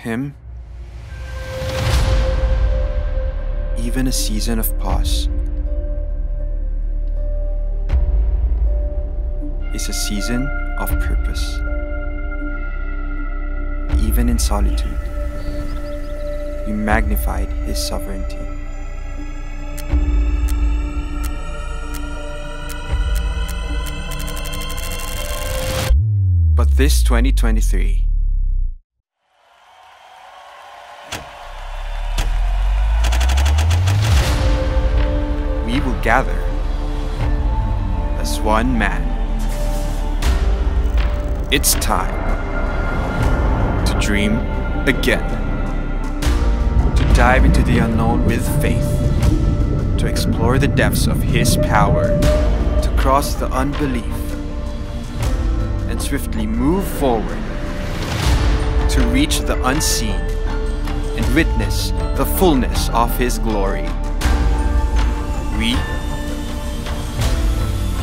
Him, even a season of pause is a season of purpose. Even in solitude, we magnified His sovereignty. But this 2023, we will gather as one man. It's time to dream again, to dive into the unknown with faith, to explore the depths of His power, to cross the unbelief, and swiftly move forward, to reach the unseen and witness the fullness of His glory. We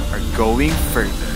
are going further.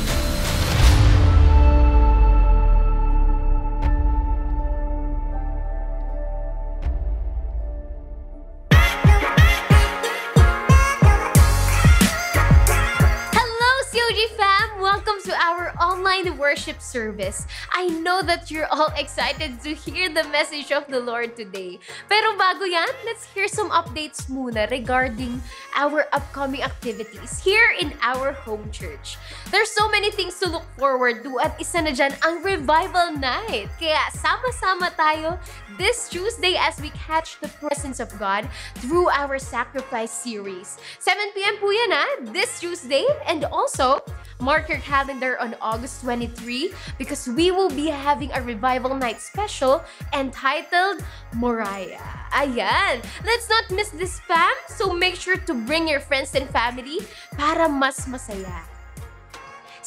Worship service. I know that you're all excited to hear the message of the Lord today. Pero bago yan, let's hear some updates muna regarding our upcoming activities here in our home church. There's so many things to look forward to at isa na dyan ang Revival Night. Kaya sama-sama tayo this Tuesday as we catch the presence of God through our Sacrifice series. 7 p.m. po yan this Tuesday, and also mark your calendar on August 23 because we will be having a Revival Night special entitled Moriah. Ayan! Let's not miss this, fam! So make sure to bring your friends and family para mas masaya.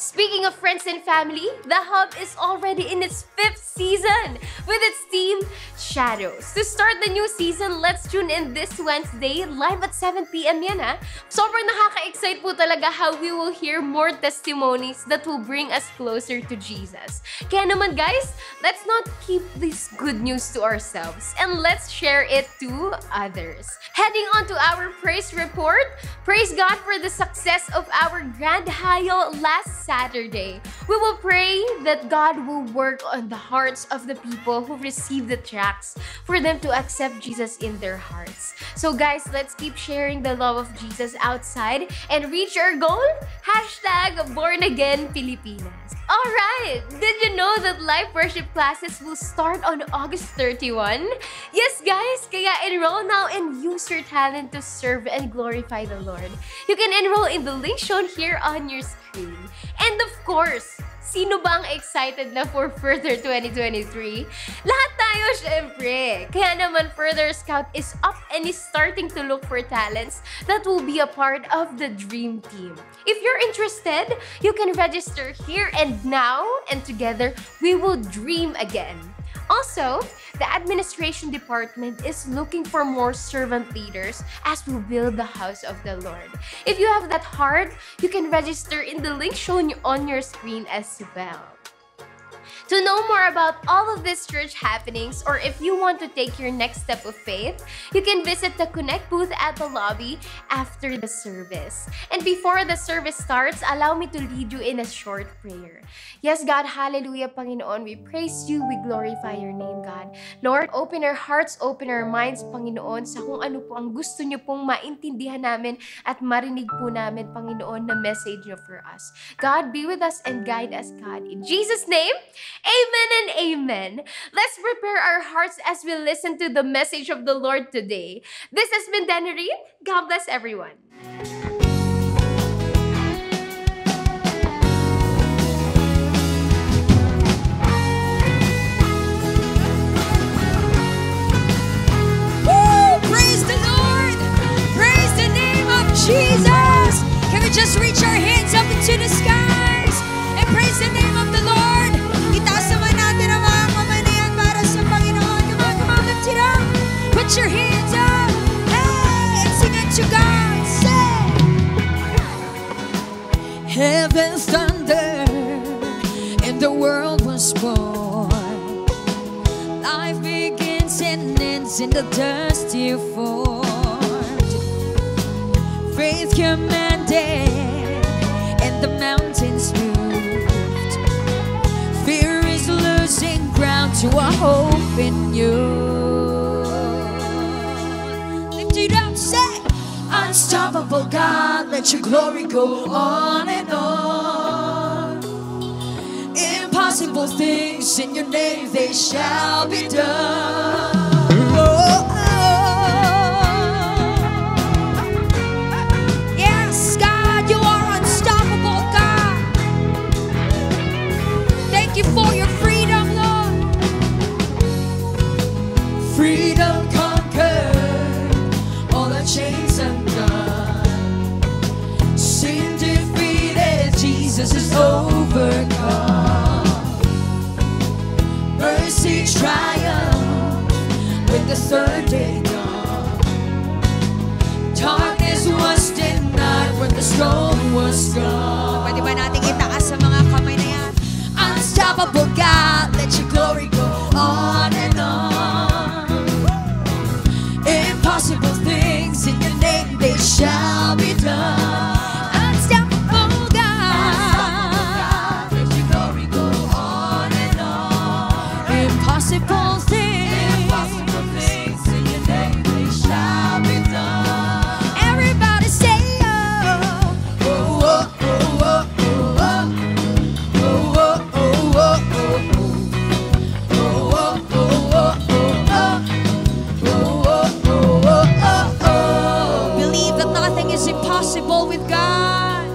Speaking of friends and family, The Hub is already in its 5th season with its theme, Shadows. To start the new season, let's tune in this Wednesday, live at 7 p.m. yan Sobrang nakaka-excite po talaga how we will hear more testimonies that will bring us closer to Jesus. Kaya naman guys, let's not keep this good news to ourselves and let's share it to others. Heading on to our praise report, praise God for the success of our Grand Hayo last Saturday. We will pray that God will work on the hearts of the people who receive the tracts for them to accept Jesus in their hearts. So guys, let's keep sharing the love of Jesus outside and reach our goal. #BornAgainPilipinas. Alright, did you know that live worship classes will start on August 31? Yes guys, kaya enroll now and use your talent to serve and glorify the Lord. You can enroll in the link shown here on your screen. And of course, sino bang excited na for Further 2023? Lahat tayo, syempre! Kaya naman Further Scout is up and is starting to look for talents that will be a part of the Dream Team. If you're interested, you can register here and now, and together, we will dream again. Also, the administration department is looking for more servant leaders as we build the house of the Lord. If you have that heart, you can register in the link shown on your screen as well. To know more about all of these church happenings, or if you want to take your next step of faith, you can visit the Connect booth at the lobby after the service. And before the service starts, allow me to lead you in a short prayer. Yes, God, hallelujah, Panginoon. We praise you, we glorify your name, God. Lord, open our hearts, open our minds, Panginoon, sa kung ano po ang gusto niyo pong maintindihan namin at marinig po namin, Panginoon, na message niyo for us. God, be with us and guide us, God. In Jesus' name, amen and amen. Let's prepare our hearts as we listen to the message of the Lord today. This has been Danny Reed. God bless everyone. Woo! Praise the Lord! Praise the name of Jesus! Can we just reach our hands up into the skies and praise the name of the Lord? Itaas naman natin ang mga kamanayan para sa Panginoon. Come on, lift it up. Put your hands up. Hey, and sing it to God. Say, heaven's thunder and the world was born. Life began. mountains in the dust you formed. Faith commanded, and the mountains moved. Fear is losing ground to a hope in you. Lift it up, say, unstoppable God, let your glory go on and on. Impossible things in your name, they shall be done. Oh, oh. Yes, God, you are unstoppable, God. Thank you for your freedom, Lord. Freedom conquered, all the chains undone. Sin defeated, Jesus is overcome. Mercy triumphed when the third day dawned. Darkness was denied when the storm was gone. Pwede ba nating itaas sa mga kamay na yan? Unstoppable God, let your glory go on and on. Impossible things in your name, they shall be done. Unstoppable God, let your glory go on and on. Impossible things in your name, they shall be done. Everybody say, oh, oh, oh, oh, oh, oh, oh, oh, oh, oh. Believe that nothing is impossible with God.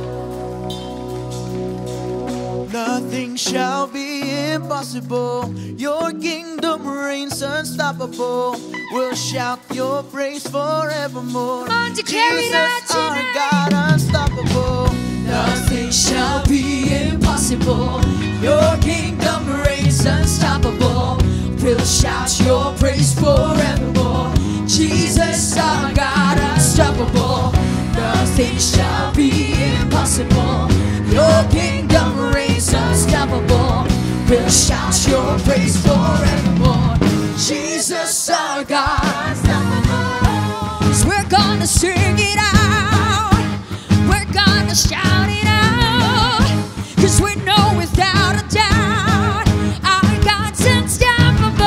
Nothing shall be impossible. Your kingdom reigns unstoppable. We'll shout your praise forevermore. Come on, declare it out Jesus, our tonight. God, unstoppable. Nothing shall be impossible. Your kingdom reigns unstoppable. We'll shout your praise forevermore. Jesus, our God, unstoppable. Nothing shall be impossible. Your kingdom reigns unstoppable. We'll shout your praise forevermore. Jesus, our God, unstoppable. 'Cause we're gonna sing it out. We're gonna shout it out. 'Cause we know without a doubt our God's unstoppable.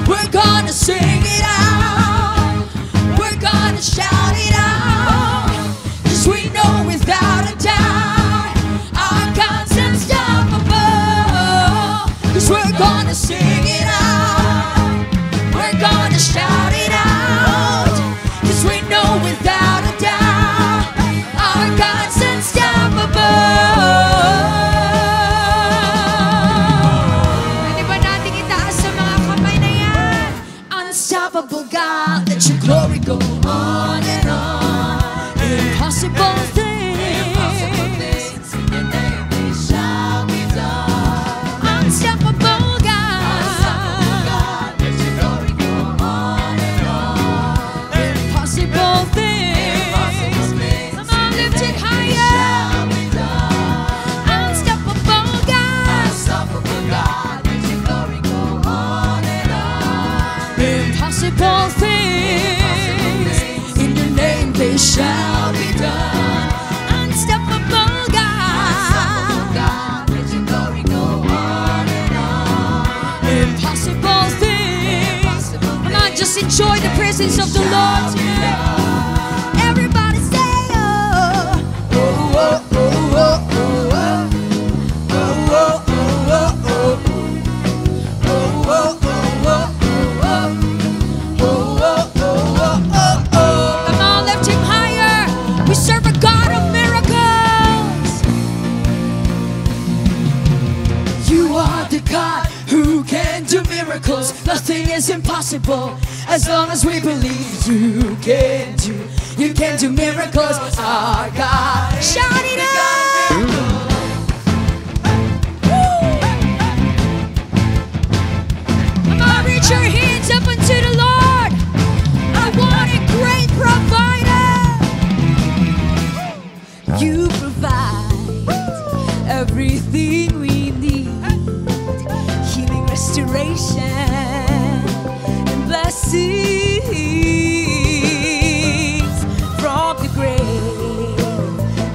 We're gonna sing it out. We're gonna shout it out. 'Cause we know without a doubt our God's unstoppable. 'Cause we're gonna sing it out. We're gonna shout it out. 'Cause we know without a doubt our God's unstoppable. Pwede ba natin itaas sa mga kamay na yan? Unstoppable God, let your glory go on and on. Impossible things in your name, they shall be done. Unstoppable God, let your glory go on and on. Impossible things, come on, lift it higher. Unstoppable God, let your glory go on and on. Impossible things in your name, they shall be done. Unstoppable God, let your glory go on and on. Impossible things. Come on, just enjoy the presence of the Lord today. Everybody say, oh, oh, oh, oh, oh, oh, oh, oh, oh, oh, oh, oh. Come on, lift him higher. We serve a God of miracles. You are the God who can do miracles. Nothing is impossible as long as we believe you can do miracles. Our God, shout it out. Come on, reach your hands up unto the Lord. I want a great provider. You provide everything we need. Healing, restoration, and blessings from the grave.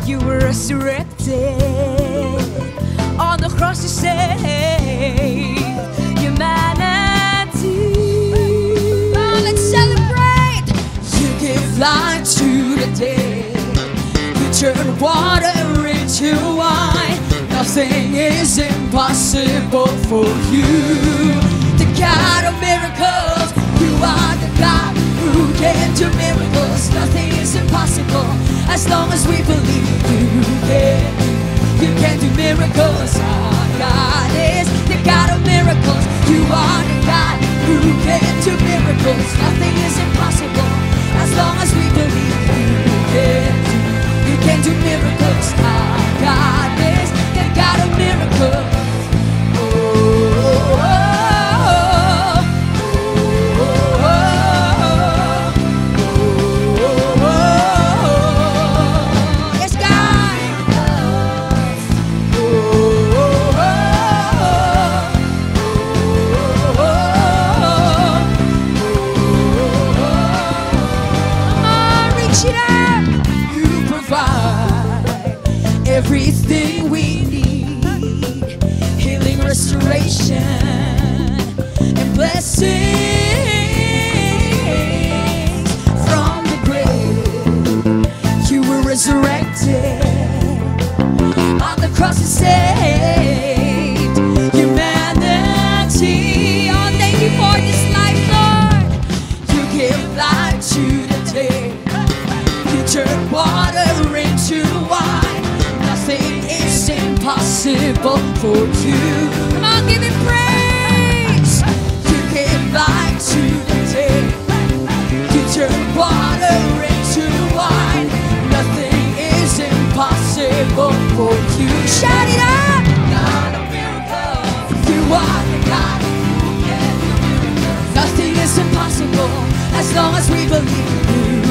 You were resurrected on the cross to save humanity. Oh, let's celebrate. You give life to the dead. You turn water into wine. Nothing is impossible for you. The God of miracles, you are the God who can do miracles. Nothing is impossible as long as we believe you can do miracles. Our God is the God of miracles. You are the God who can do miracles. Nothing is impossible as long as we believe you can do miracles. Our God is the God of miracles. Everything we need, healing, restoration, and blessings from the grave. You were resurrected on the cross and saved humanity. Oh, thank you for this life, Lord. You give life to the dead. You turn water into wine. Nothing is impossible for you. Come on, give him praise. You give life to the dead. You turn water into wine. Nothing is impossible for you. Shout it out. God of miracles. You are the God who can do miracles. Nothing is impossible as long as we believe you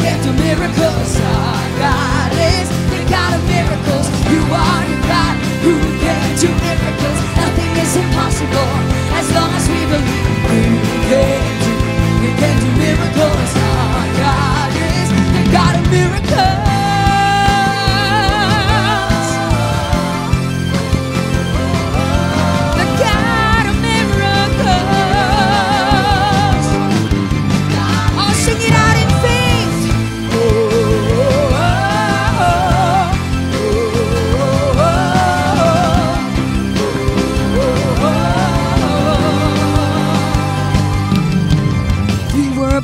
can do miracles. Our God is the God of miracles. You are the God who can do miracles. Nothing is impossible as long as we believe you can do miracles. Our God is the God of miracles. The God of miracles. Oh, sing it out in faith.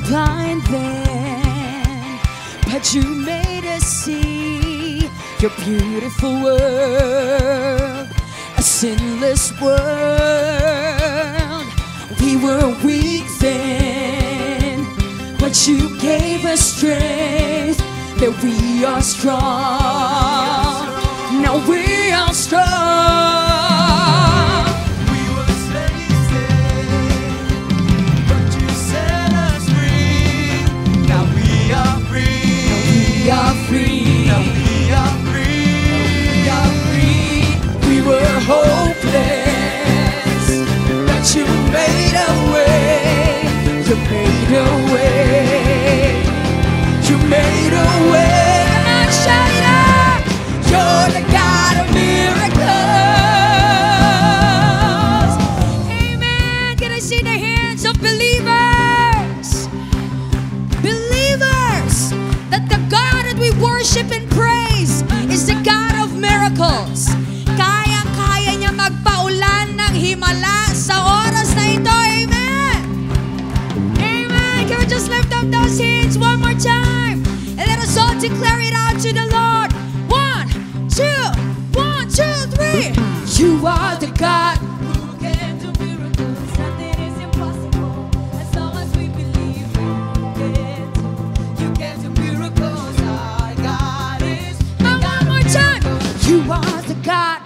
Blind then, but you made us see your beautiful world, a sinless world. We were weak then, but you gave us strength, that we are strong. Now we are strong. We are free. Now we are free. We are free. We were hopeless, but you made a way. You made a way. You made a way. Come on, shout it out. You're the God of miracles. Amen. Can I see the hands of believers? Believers that the God that we worship and praise is the God of miracles. Kayang-kaya niya magpaulan ng himala sa oras na ito. Amen! Amen! Can we just lift up those hands one more time? And let us all declare it out to the Lord. 1, 2, 1, 2, 3. You are the God who can do miracles. Nothing is impossible as long as we believe it. You can do miracles. Our God is. And one more time. You are the God.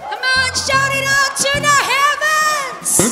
Come on, shout it out to the heavens.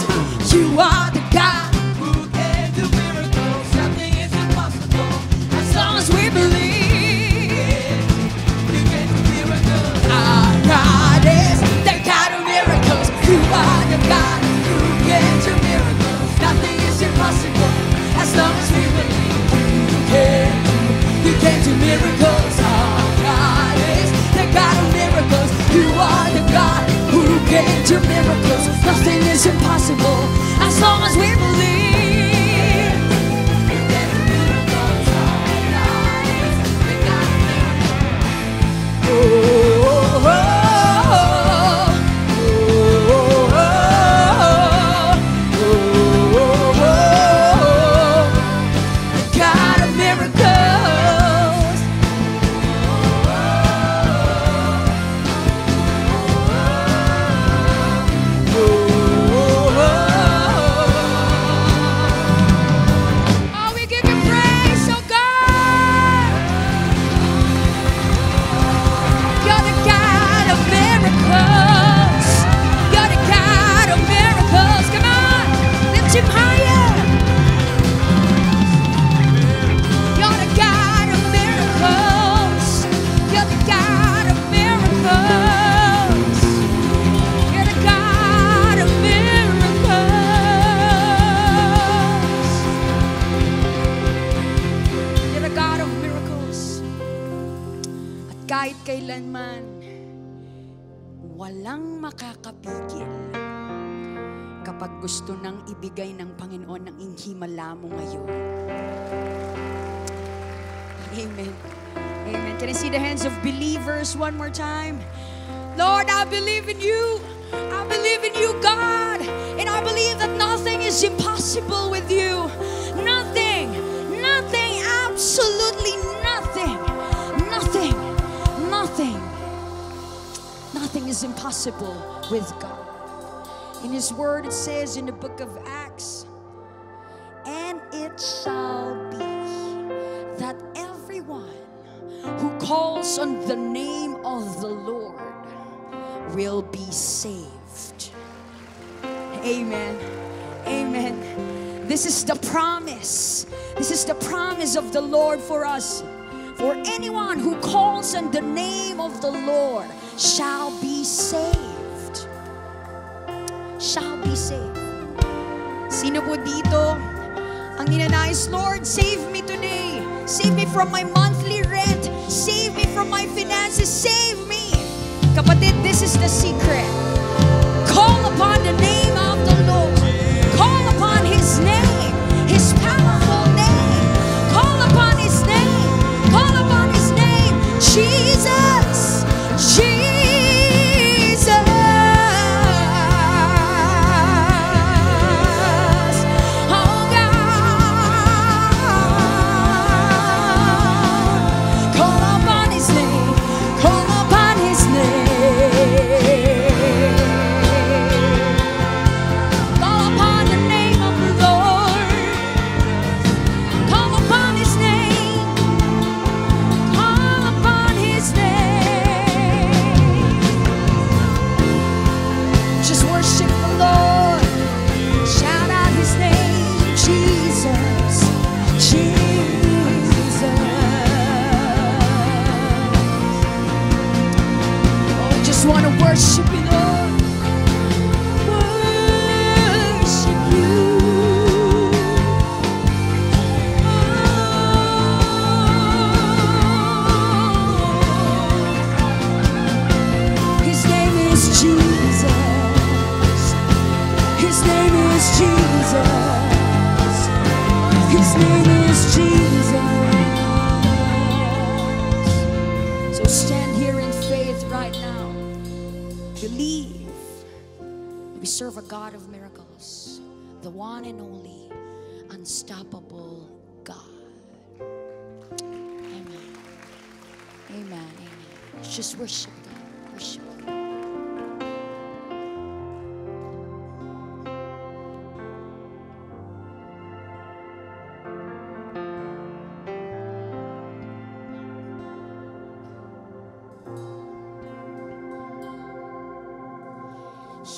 naman, walang makakapigil kapag gusto nang ibigay ng Panginoon ng himala mo ngayon. Amen. Amen. Can I see the hands of believers one more time? Lord, I believe in you. I believe in you, God. And I believe that nothing is impossible with you. Nothing, nothing, absolutely nothing, nothing, nothing. Nothing is impossible with God. In His Word, it says in the book of Acts, and it shall be that everyone who calls on the name of the Lord will be saved. Amen. Amen. This is the promise. This is the promise of the Lord for us. For anyone who calls on the name of the Lord shall be saved. Shall be saved. Sino po dito ang ninanais, Lord, save me today. Save me from my monthly rent. Save me from my finances. Save me. Kapatid, this is the secret. Call upon the name of the Lord. Call upon His name, His powerful name. Call upon His name. Call upon His name. Jesus. Jesus. Oh God. Call upon His name. Call upon His name. Call upon the name of the Lord. Call upon His name. Call upon His name. Just worship the Lord. Shout out His name. Jesus. Jesus. Oh, just want to worship you, Lord. Worship you. His name is Jesus. His name is Jesus. His name is Jesus. So stand here in faith right now. Believe we serve a God of miracles, the one and only unstoppable God. Amen. Amen. Amen. Let's just worship God. Worship God.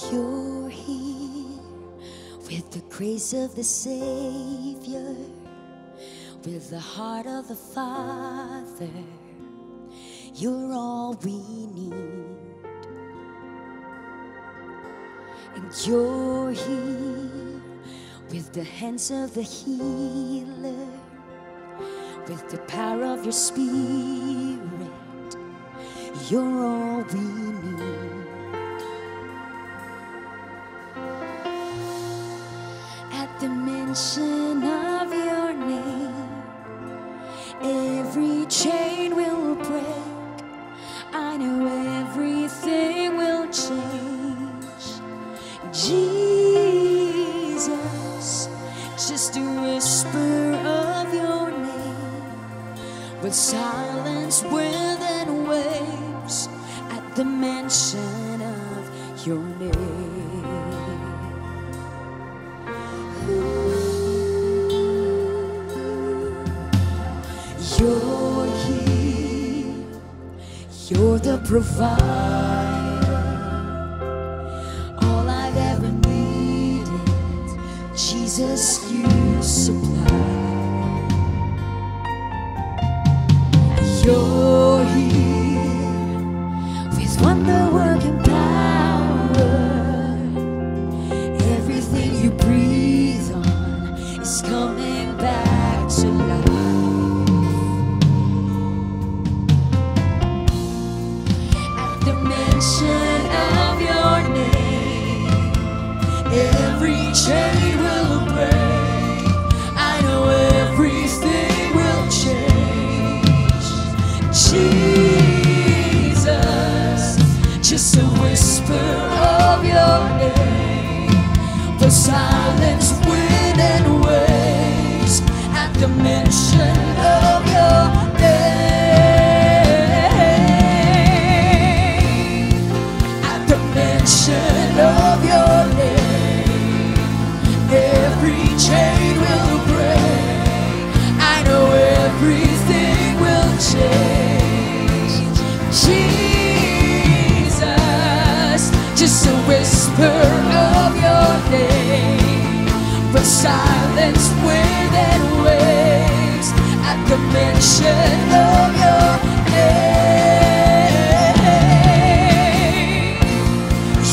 You're here with the grace of the Savior, with the heart of the Father. You're all we need. And you're here with the hands of the healer, with the power of your Spirit. You're all we need. At the mention of your name, every chain will break. I know everything will change. Jesus, just a whisper of your name will silence wind and waves at the mention of your name. You're here, you're the provider. All I've ever needed, Jesus, you supply. You're here with wonder-working power. Everything you breathe on is coming back to life. the mention of your name, every chain will break. I know everything will change. Jesus, just a whisper of your name will silence wind and waves at the mention of your name. At the mention of your name, every chain will break. I know everything will change. Jesus, just a whisper of your name will silence wind and waves at the mention of your name.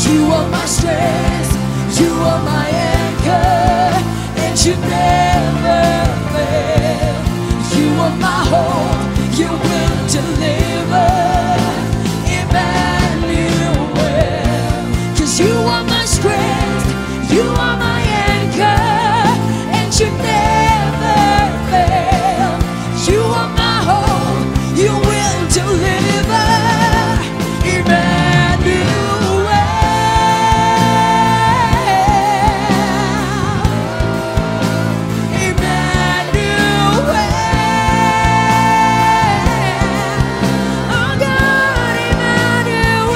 You are my strength, you are my anchor, and you never fail. You are my hope, you will deliver. Emmanuel, 'cause you are my strength, you are my anchor, and you never fail. You are my hope, you will deliver. Emmanuel, Emmanuel, oh God, Emmanuel,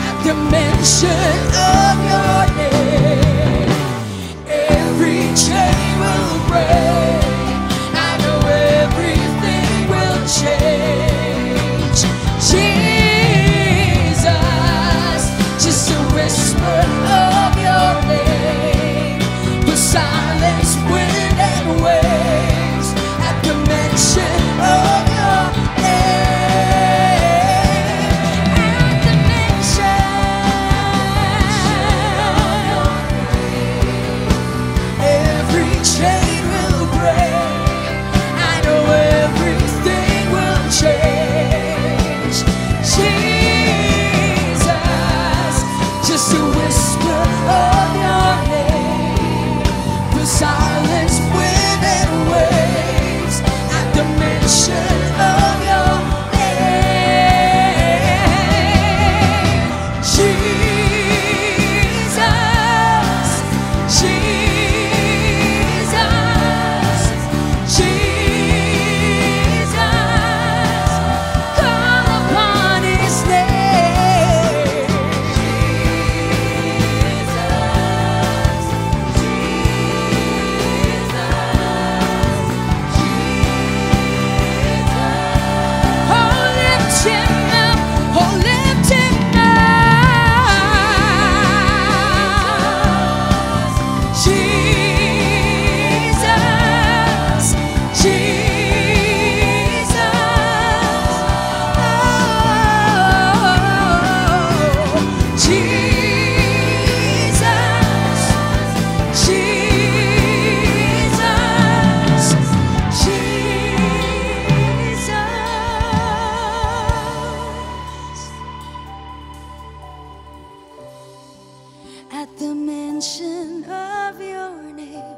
at the mention of your name, every chain will break. I know everything will change. Jesus, just a whisper of your name will silence wind and waves at the mention of your name. At the mention of your name, every chain will break. I know everything will change. Jesus, just a whisper of your name will silence wind and waves at the mention of your name. Jesus, Jesus, Jesus, call upon his name. Oh, lift him up, oh, lift him up. Jesus, Jesus, oh, Jesus, Jesus, Jesus. At the mention of your name,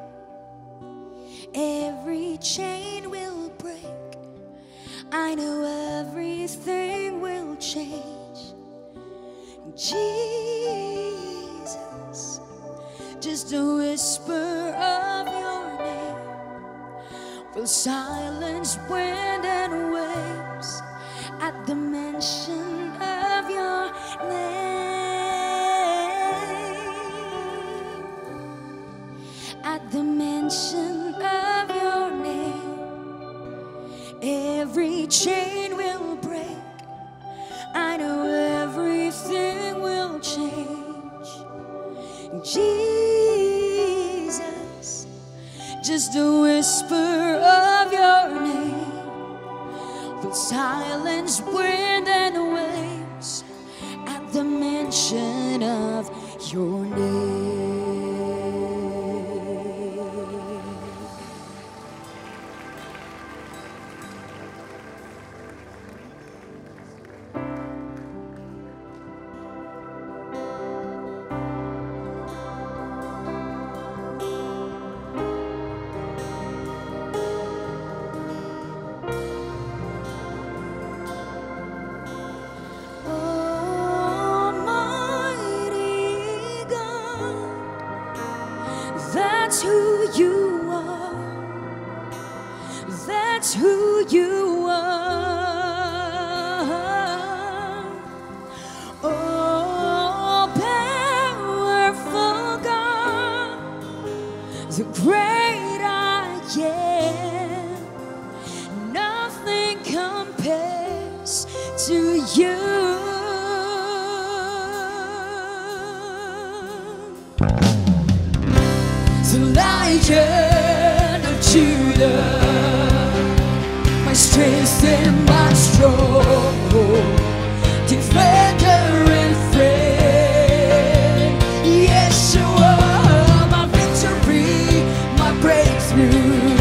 every chain will break. I know everything will change. Jesus, just a whisper of your name will silence wind and waves at the mention of your name. At the mention of your name, every chain will break. I know everything will change. Jesus, just a whisper of your name will silence wind and waves at the mention of your name. Almighty God, that's who you are. That's who you are. Oh, powerful God, the great I am. Nothing compares to you. The Lion of Judah, my strength and my stronghold, defender and friend. Yeshua, my victory, my breakthrough,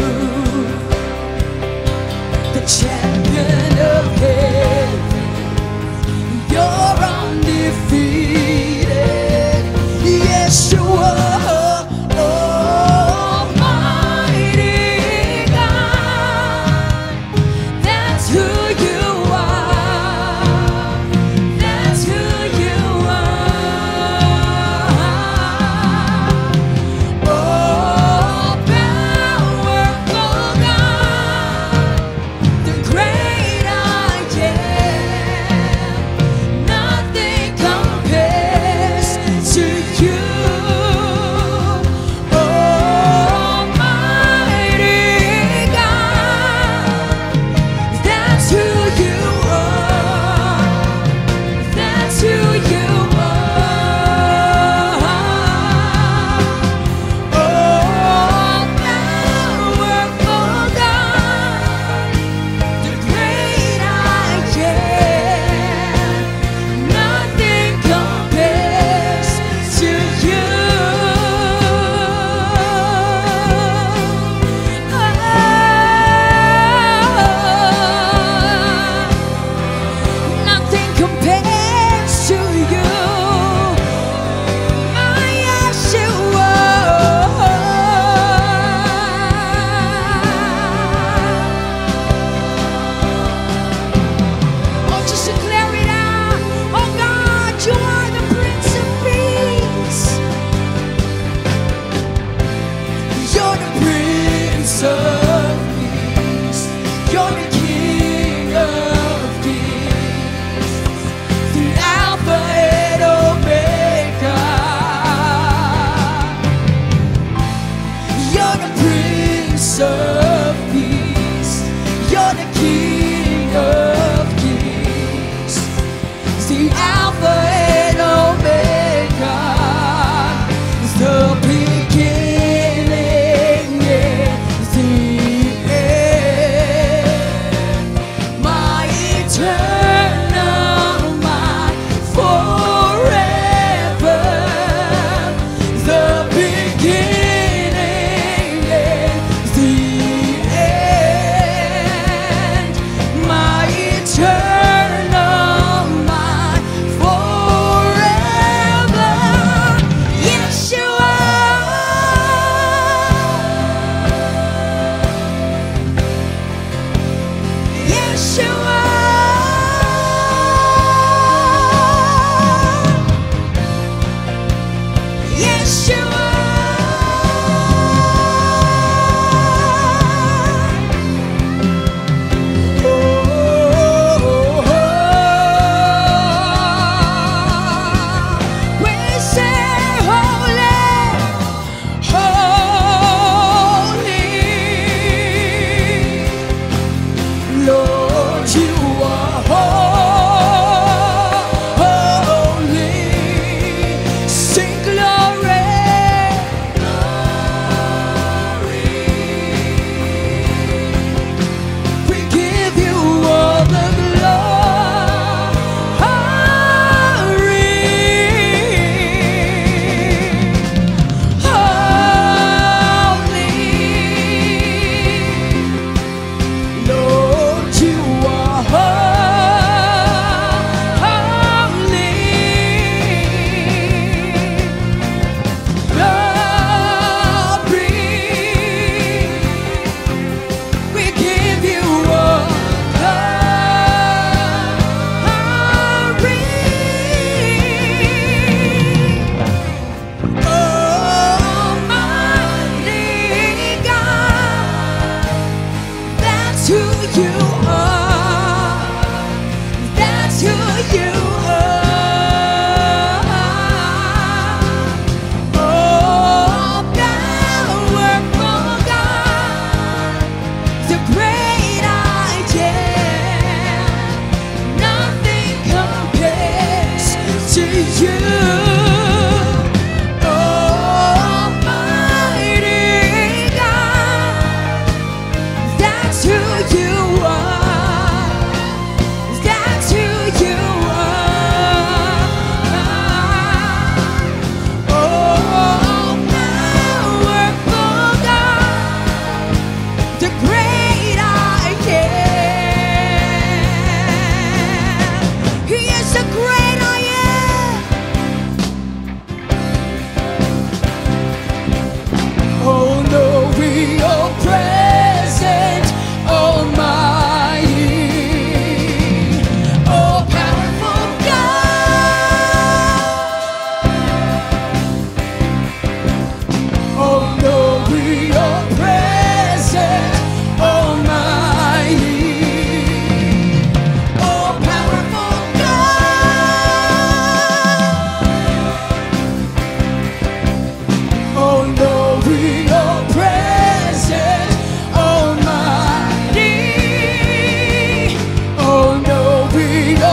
the champion of heaven. You're undefeated, Yeshua. Almighty God, that's who you are. That's who you are. Oh, powerful God, the great I am. Nothing compares to you. Almighty God, that's who you are. That's who you are. Oh, powerful God, the great I am. Nothing compares to you. Nothing compares to you. My Yeshua. Oh, just declare it out. Oh God, you are the Prince of Peace. You're the Prince of Peace. You're the King of Kings, the Alpha and Omega. You're the Prince of Peace. You're the King of Kings, the Alpha and Omega, the beginning and the end. My eternal, my forever, the beginning and the end. My eternal, my forever, Yeshua. Yeshua. Yeshua. We say holy, holy, Lord,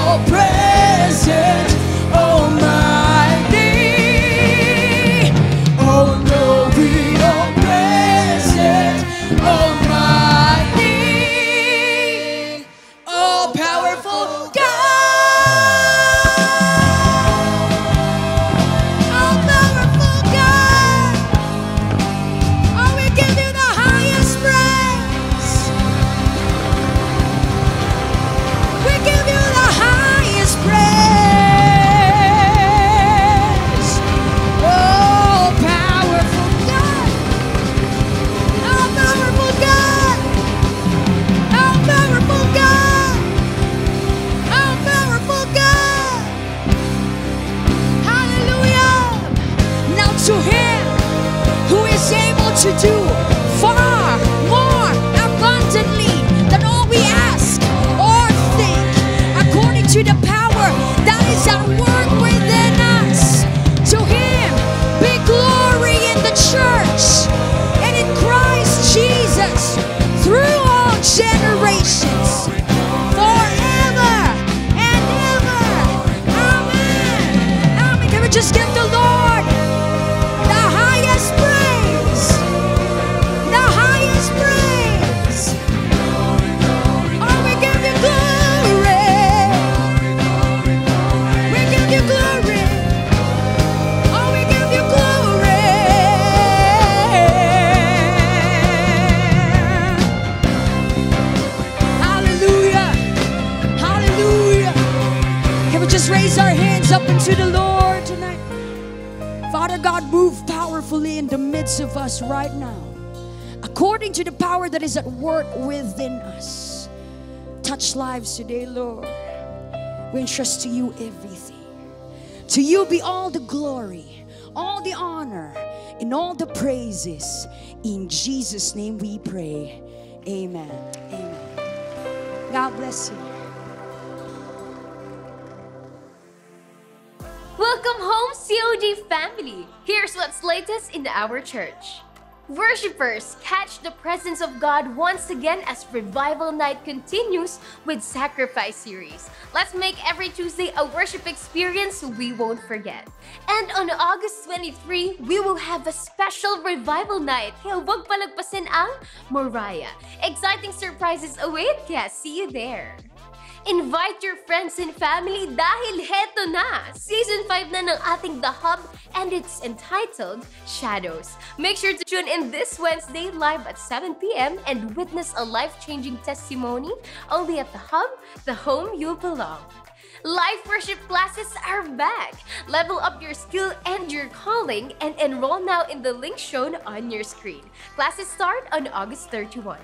oh present, almighty, oh glory, oh present, almighty, oh powerful God. To him who is able to do far more abundantly than all we ask or think, according to the power that is at work within us. To him be glory in the church and in Christ Jesus through all generations, forever and ever. Amen. Amen. Can we just give the Lord raise our hands up into the Lord tonight. Father God, move powerfully in the midst of us right now, according to the power that is at work within us. Touch lives today, Lord. We entrust to you everything. To you be all the glory, all the honor, and all the praises. In Jesus' name we pray. Amen. Amen. God bless you. Welcome home, COG family! Here's what's latest in our church. Worshippers catch the presence of God once again as Revival Night continues with Sacrifice series. Let's make every Tuesday a worship experience we won't forget. And on August 23, we will have a special Revival Night. Kaya huwag palagpasin ang Moriah. Exciting surprises await, kaya see you there. Invite your friends and family dahil heto na! Season 5 na ng ating The Hub and it's entitled Shadows. Make sure to tune in this Wednesday live at 7 p.m. and witness a life-changing testimony only at The Hub, the home you belong. Live worship classes are back! Level up your skill and your calling and enroll now in the link shown on your screen. Classes start on August 31.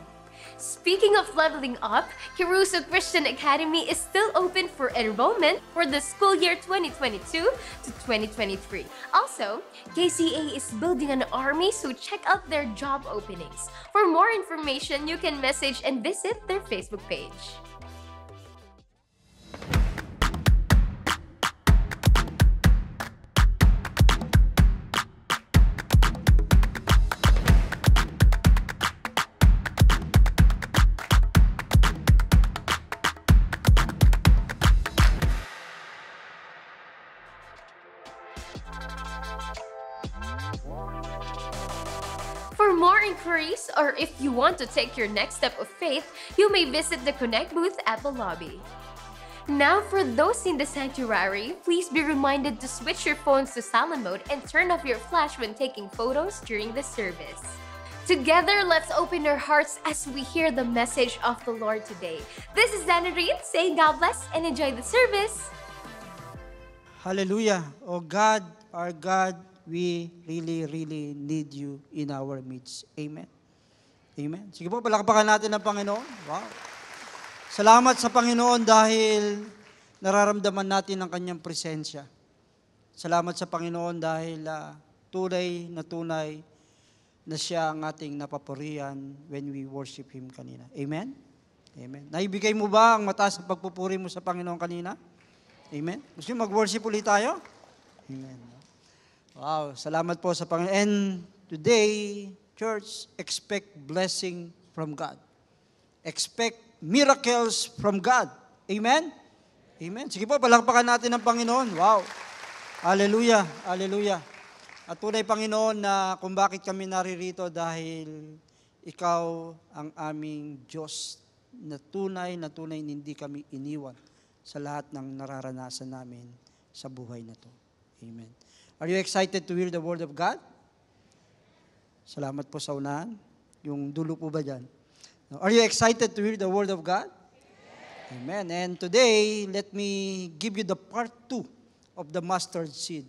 Speaking of leveling up, Caruso Christian Academy is still open for enrollment for the school year 2022 to 2023. Also, KCA is building an army, so check out their job openings. For more information, you can message and visit their Facebook page. For more inquiries, or if you want to take your next step of faith, you may visit the Connect booth at the lobby. Now, for those in the sanctuary, please be reminded to switch your phones to silent mode and turn off your flash when taking photos during the service. Together, let's open our hearts as we hear the message of the Lord today. This is Dana Reed saying God bless and enjoy the service. Hallelujah. Oh God, our God, we really, really need you in our midst. Amen. Amen. Sige po, palakpakan natin ang Panginoon. Wow. Salamat sa Panginoon dahil nararamdaman natin ang kanyang presensya. Salamat sa Panginoon dahil tunay na siya ang ating napapurihan when we worship Him kanina. Amen? Amen. Naibigay mo ba ang mataas na pagpupuri mo sa Panginoon kanina? Amen? Gusto nyo mag-worship ulit tayo? Amen. Wow, salamat po sa Panginoon. And today, church, expect blessing from God. Expect miracles from God. Amen? Amen. Sige po, palakpakan natin ang Panginoon. Wow. Hallelujah. Hallelujah. At tunay, Panginoon, na kung bakit kami naririto dahil Ikaw ang aming Diyos na tunay hindi kami iniwan sa lahat ng nararanasan namin sa buhay na to. Amen. Are you excited to hear the Word of God? Salamat po sa unahan. Yung dulo po ba dyan? Are you excited to hear the Word of God? Amen. And today, let me give you the part 2 of the mustard seed.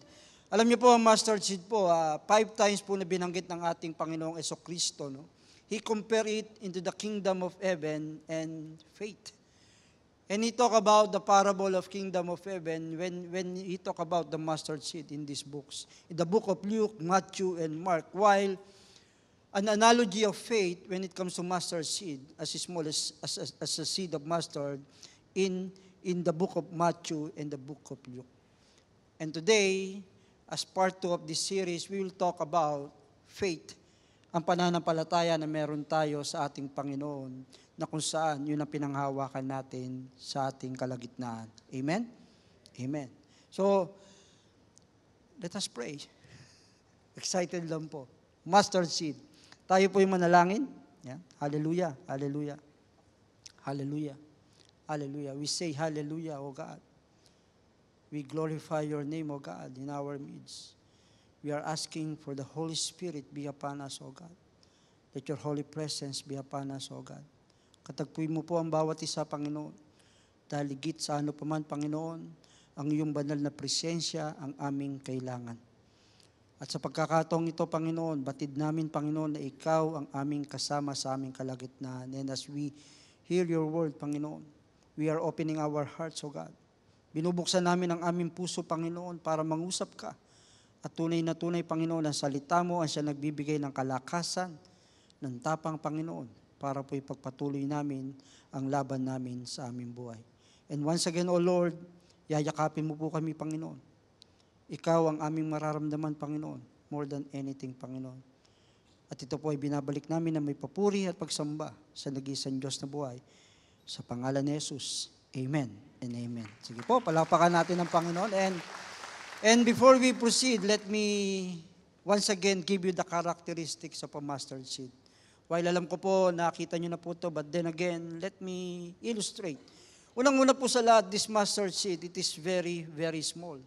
Alam niyo po, ang mustard seed po, 5 times po na binanggit ng ating Panginoong Jesucristo. No? He compared it into the kingdom of heaven and faith. And he talk about the parable of kingdom of heaven when he talk about the mustard seed in these books. In the book of Luke, Matthew, and Mark, while an analogy of faith when it comes to mustard seed, as small as a seed of mustard, in the book of Matthew and the book of Luke. And today, as part 2 of this series, we will talk about faith, ang pananampalataya na meron tayo sa ating Panginoon, na kung saan yun ang pinanghawakan natin sa ating kalagitnaan. Amen? Amen. So, let us pray. Excited lang po. Mustard seed. Tayo po yung manalangin. Yeah. Hallelujah. Hallelujah. Hallelujah. Hallelujah. We say hallelujah, O God. We glorify your name, O God, in our midst. We are asking for the Holy Spirit be upon us, O God. Let your holy presence be upon us, O God. Katagpuin mo po ang bawat isa, Panginoon. Dahil higit sa ano paman, Panginoon, ang iyong banal na presensya ang aming kailangan. At sa pagkakataong ito, Panginoon, batid namin, Panginoon, na ikaw ang aming kasama sa aming kalagitnaan. And as we hear your word, Panginoon, we are opening our hearts, O God. Binubuksan namin ang aming puso, Panginoon, para mangusap ka. At tunay na tunay, Panginoon, ang salita mo ang siya nagbibigay ng kalakasan, ng tapang, Panginoon, para po ipagpatuloy namin ang laban namin sa aming buhay. And once again, O Lord, yayakapin mo po kami, Panginoon. Ikaw ang aming mararamdaman, Panginoon, more than anything, Panginoon. At ito po ay binabalik namin na may papuri at pagsamba sa nag-iisang Diyos na buhay. Sa pangalan ni Jesus, Amen and Amen. Sige po, palapakan natin ang Panginoon. And before we proceed, let me once again give you the characteristics of a mustard seed. While alam ko po, nakita nyo na po ito, but then again, let me illustrate. Unang-una po sa lahat, this mustard seed, it is very, very small.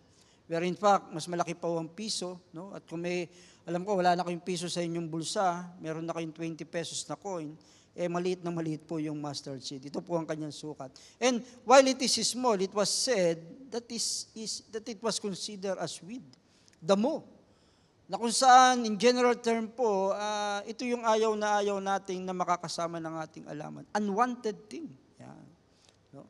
Where in fact, mas malaki pa ang piso, no? At kung may, alam ko, wala na kayong piso sa inyong bulsa, meron na kayong 20 pesos na coin, maliit na maliit po yung mustard seed. Ito po ang kanyang sukat. And while it is small, it was said that it was considered as weed. Damo. Na kung saan, in general term po, ito yung ayaw nating na makakasama ng ating alaman. Unwanted thing. Yan. No?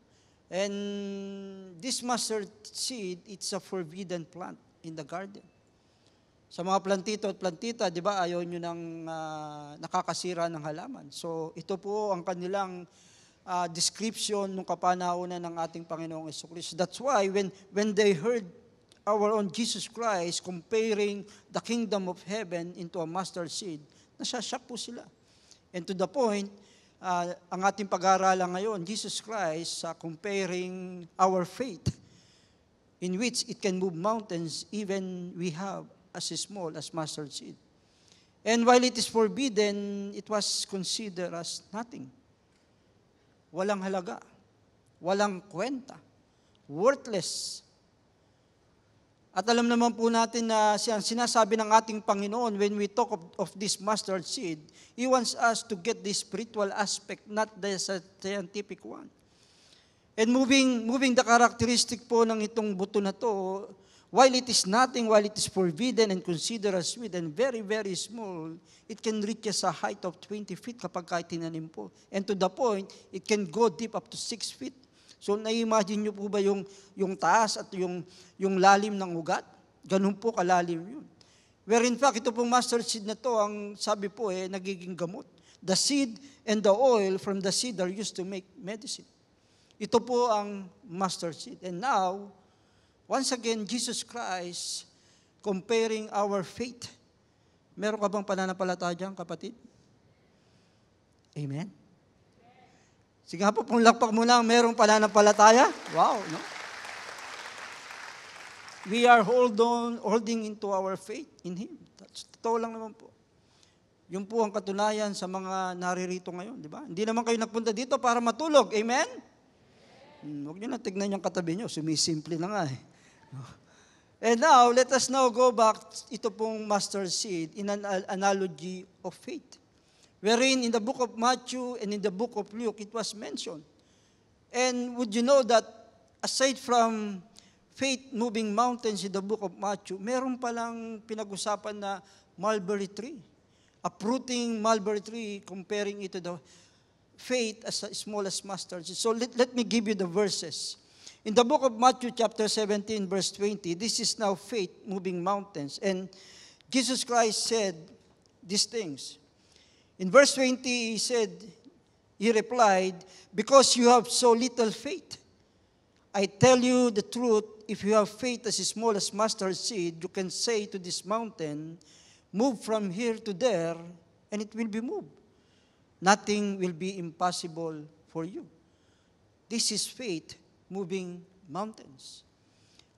And this mustard seed, it's a forbidden plant in the garden. Sa mga plantito at plantita, di ba, ayaw nyo nang nakakasira ng halaman. So, ito po ang kanilang description ng kapanahonan ng ating Panginoong Jesucristo. That's why, when they heard our own Jesus Christ comparing the kingdom of heaven into a mustard seed, nasasyak po sila. And to the point, ang ating pag-aaralan ngayon, Jesus Christ comparing our faith, in which it can move mountains, even we have as small as mustard seed. And while it is forbidden, it was considered as nothing. Walang halaga, walang kwenta, worthless. At alam naman po natin na ang sinasabi ng ating Panginoon when we talk of this mustard seed, He wants us to get the spiritual aspect, not the scientific one. And moving the characteristic po ng itong buto na to, while it is nothing, while it is forbidden and considered as sweet and very, very small, it can reach a height of 20 feet kapag kahit tinanim po. And to the point, it can go deep up to 6 feet. So, na-imagine nyo po ba yung taas at yung lalim ng ugat? Ganun po kalalim yun. Where in fact, ito pong mustard seed na to, ang sabi po nagiging gamot. The seed and the oil from the seed are used to make medicine. Ito po ang mustard seed. And now, once again, Jesus Christ comparing our faith. Meron ka bang pananampalataya dyan, kapatid? Amen? Sige nga po, pang lakpak mo lang, merong pananampalataya. Wow, no? we are holding into our faith in Him. Totoo lang naman po. Yun po ang katunayan sa mga naririto ngayon, di ba? Hindi naman kayo nagpunta dito para matulog. Amen? Huwag nyo na tignan yung katabi nyo. Sumisimple na nga eh. And now, let us now go back ito pong mustard seed in an analogy of faith. Wherein in the book of Matthew and in the book of Luke, it was mentioned. And would you know that aside from faith moving mountains in the book of Matthew, meron palang pinag-usapan na mulberry tree. Uprooting mulberry tree, comparing it to the faith as small as mustard seed. So let me give you the verses. In the book of Matthew chapter 17 verse 20, this is now faith moving mountains. And Jesus Christ said these things. In verse 20, He replied, because you have so little faith. I tell you the truth, if you have faith as small as mustard seed, you can say to this mountain, move from here to there, and it will be moved. Nothing will be impossible for you. This is faith moving mountains.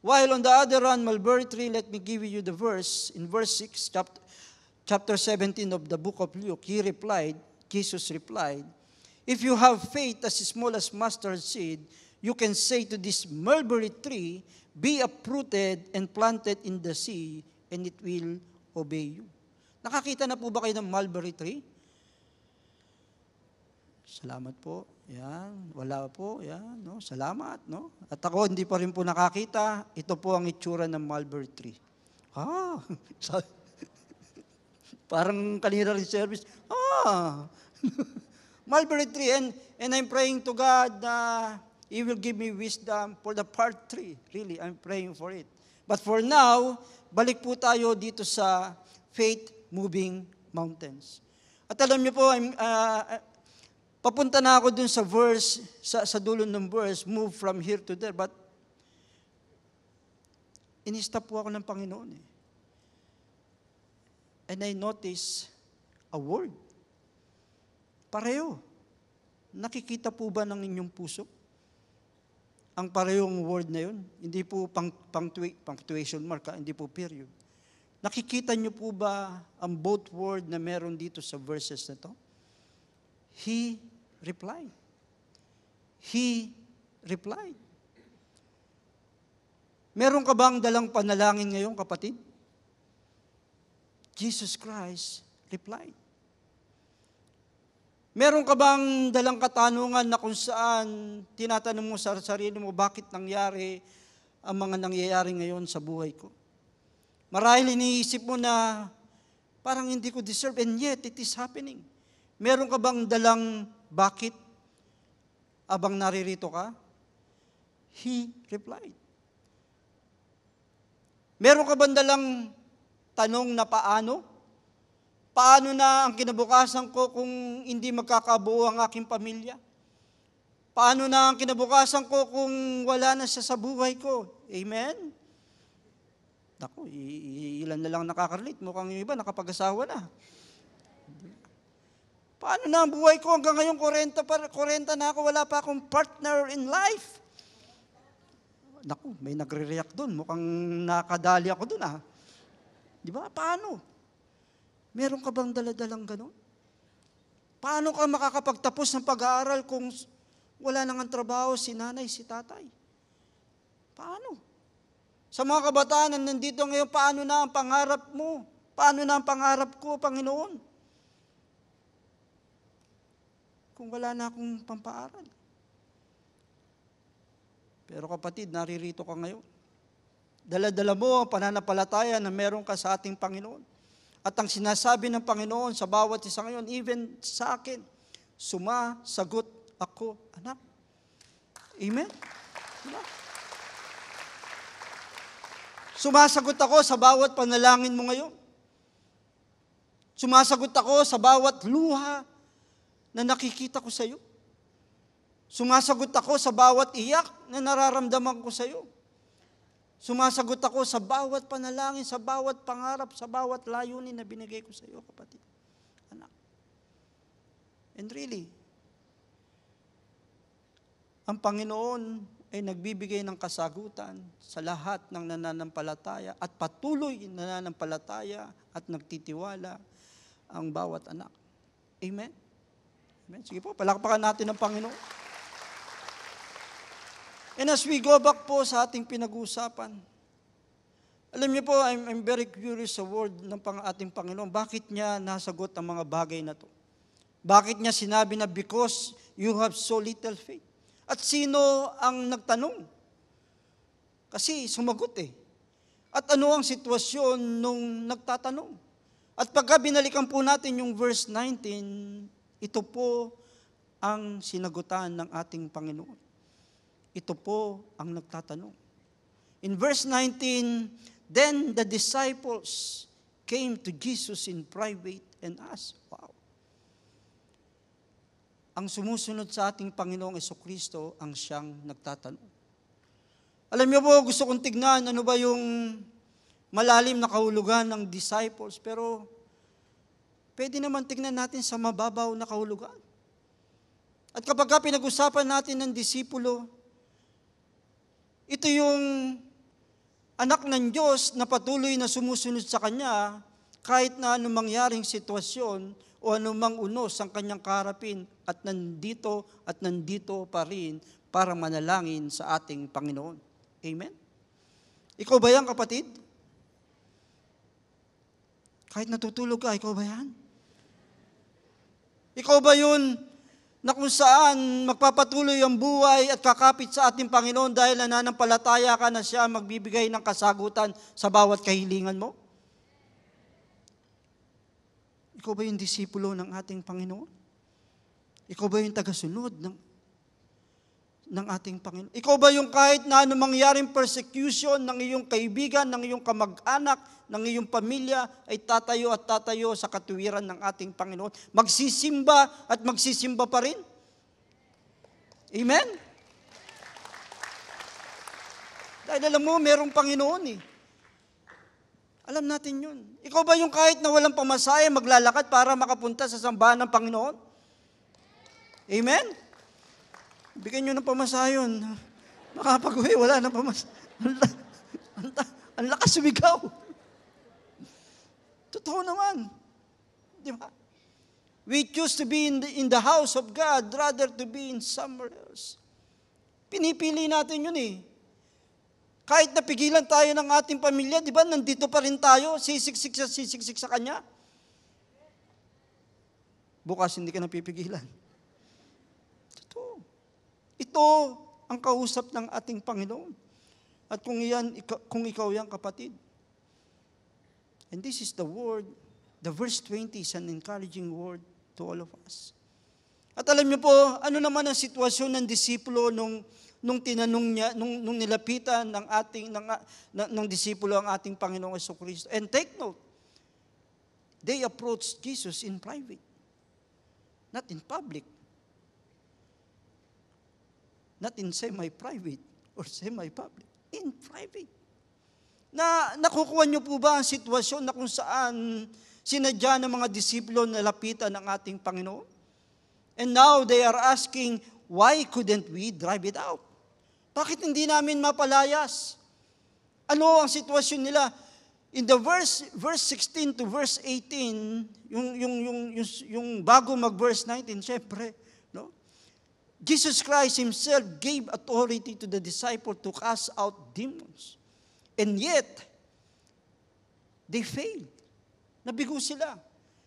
While on the other hand, mulberry tree, let me give you the verse. In verse 6, chapter 17 of the book of Luke, Jesus replied, if you have faith as small as mustard seed, you can say to this mulberry tree, be uprooted and planted in the sea, and it will obey you. Nakakita na po ba kayo ng mulberry tree? Salamat po. Yan. Wala po. Yan. No? Salamat. No? At ako hindi pa rin po nakakita. Ito po ang itsura ng mulberry tree. Parang kanina rin service. Mulberry tree. And I'm praying to God He will give me wisdom for the part 3. Really, I'm praying for it. But for now, balik po tayo dito sa faith moving mountains. At alam niyo po, papunta na ako dun sa verse, sa dulo ng verse, move from here to there. But, in-stop po ako ng Panginoon eh. And I notice a word. Pareho. Nakikita po ba ng inyong puso? Ang parehong word na yun, hindi po punctuation mark, hindi po period. Nakikita niyo po ba ang both word na meron dito sa verses na to? He replied. He replied. Meron ka bang dalang panalangin ngayon, kapatid? Jesus Christ replied. Meron ka bang dalang katanungan na kung saan tinatanong mo sa sarili mo, bakit nangyari ang mga nangyayari ngayon sa buhay ko? Marahil iniisip mo na parang hindi ko deserve, and yet it is happening. Meron ka bang dalang bakit abang naririto ka? He replied. Meron ka bang dalang tanong na paano? Paano na ang kinabukasan ko kung hindi magkakabuo ang aking pamilya? Paano na ang kinabukasan ko kung wala na siya sa buhay ko? Amen? Naku, ilan na lang nakaka-relate. Mukhang yung iba nakapag-asawa na. Paano na ang buhay ko hanggang ngayon 40 na ako, wala pa akong partner in life? Naku, may nagre-react doon. Mukhang nakadali ako doon Di ba? Paano? Meron ka bang daladalang gano'n? Paano ka makakapagtapos ng pag-aaral kung wala nang trabaho si nanay, si tatay? Paano? Sa mga kabataan na nandito ngayon, paano na ang pangarap mo? Paano na ang pangarap ko, Panginoon? Kung wala na akong pampaaral. Pero kapatid, naririto ka ngayon. Dala-dala mo ang pananampalataya na meron ka sa ating Panginoon. At ang sinasabi ng Panginoon sa bawat isa ngayon, even sa akin, sumasagot ako, anak. Amen? Diba? Sumasagot ako sa bawat panalangin mo ngayon. Sumasagot ako sa bawat luha na nakikita ko sa iyo. Sumasagot ako sa bawat iyak na nararamdaman ko sa iyo. Sumasagot ako sa bawat panalangin, sa bawat pangarap, sa bawat layunin na binigay ko sa iyo, kapatid. Anak. And really, ang Panginoon ay nagbibigay ng kasagutan sa lahat ng nananampalataya at patuloy nananampalataya at nagtitiwala ang bawat anak. Amen? Amen? Sige po, palakpakan natin ang Panginoon. And as we go back po sa ating pinag-uusapan, alam niyo po, I'm very curious sa word ng ating Panginoon. Bakit niya nasagot ang mga bagay na to? Bakit niya sinabi na because you have so little faith? At sino ang nagtanong? Kasi sumagot eh. At ano ang sitwasyon nung nagtatanong? At pagka binalikan po natin yung verse 19, ito po ang sinagutan ng ating Panginoon. Ito po ang nagtatanong. In verse 19, then the disciples came to Jesus in private and asked, wow. Ang sumusunod sa ating Panginoong Jesucristo ang siyang nagtatanong. Alam niyo po, gusto kong tignan ano ba yung malalim na kahulugan ng disciples, pero pwede naman tignan natin sa mababaw na kahulugan. At kapag pinag-usapan natin ng disipulo, ito yung anak ng Diyos na patuloy na sumusunod sa Kanya kahit na anong mangyaring sitwasyon o anumang unos ang kanyang kaharapin at nandito pa rin para manalangin sa ating Panginoon. Amen? Ikaw ba yan, kapatid? Kahit natutulog ka, ikaw ba yan? Ikaw ba yun na kung saan magpapatuloy ang buhay at kakapit sa ating Panginoon dahil nananampalataya ka na siya magbibigay ng kasagutan sa bawat kahilingan mo? Ikaw ba yung disipulo ng ating Panginoon? Ikaw ba yung tagasunod ng ating Panginoon? Ikaw ba yung kahit na anong mangyaring persecution ng iyong kaibigan, ng iyong kamag-anak, ng iyong pamilya, ay tatayo at tatayo sa katuwiran ng ating Panginoon? Magsisimba at magsisimba pa rin? Amen? Dahil alam mo, merong Panginoon eh. Alam natin yun. Ikaw ba yung kahit na walang pamasahe, maglalakad para makapunta sa sambahan ng Panginoon? Amen? Bigyan nyo ng pamasahe yun. Makapag-uwi, wala na pamasahe. Ang lakas sumigaw. Totoo naman. Di ba? We choose to be in the house of God rather to be in somewhere else. Pinipili natin yun eh. Kahit napigilan tayo ng ating pamilya, di ba, nandito pa rin tayo, sisiksik sa Kanya. Bukas hindi ka napipigilan. Totoo. Ito ang kausap ng ating Panginoon. At kung ikaw yan, kapatid. And this is the word, the verse 20 is an encouraging word to all of us. At alam niyo po, ano naman ang sitwasyon ng disipulo nung tinanong niya, nung nilapitan ng disipulo ang ating Panginoong Jesucristo. And take note, they approached Jesus in private, not in public, not in semi-private or semi-public, in private. Nakukuha niyo po ba ang sitwasyon na kung saan sinadya ng mga disipulo na lapitan ng ating Panginoon? And now they are asking, why couldn't we drive it out? Bakit hindi namin mapalayas? Ano ang sitwasyon nila? In the verse 16 to verse 18, yung bago mag-verse 19, syempre, no? Jesus Christ Himself gave authority to the disciple to cast out demons. And yet, they failed. Nabigo sila.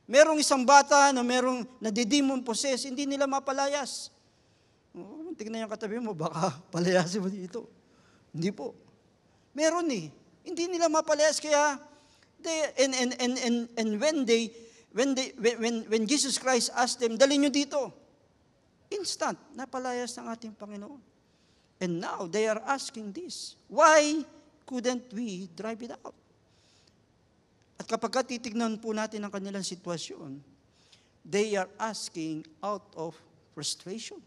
Merong isang bata na merong nadidemon possessed, hindi nila mapalayas. Tignan yung katabi mo, baka palayasin mo dito. Hindi po. Meron eh. Hindi nila mapalayas, kaya when Jesus Christ asked them, dali nyo dito. Instant, napalayas ng ating Panginoon. And now they are asking this, why couldn't we drive it out? At kapag titignan po natin ang kanilang sitwasyon, they are asking out of frustration.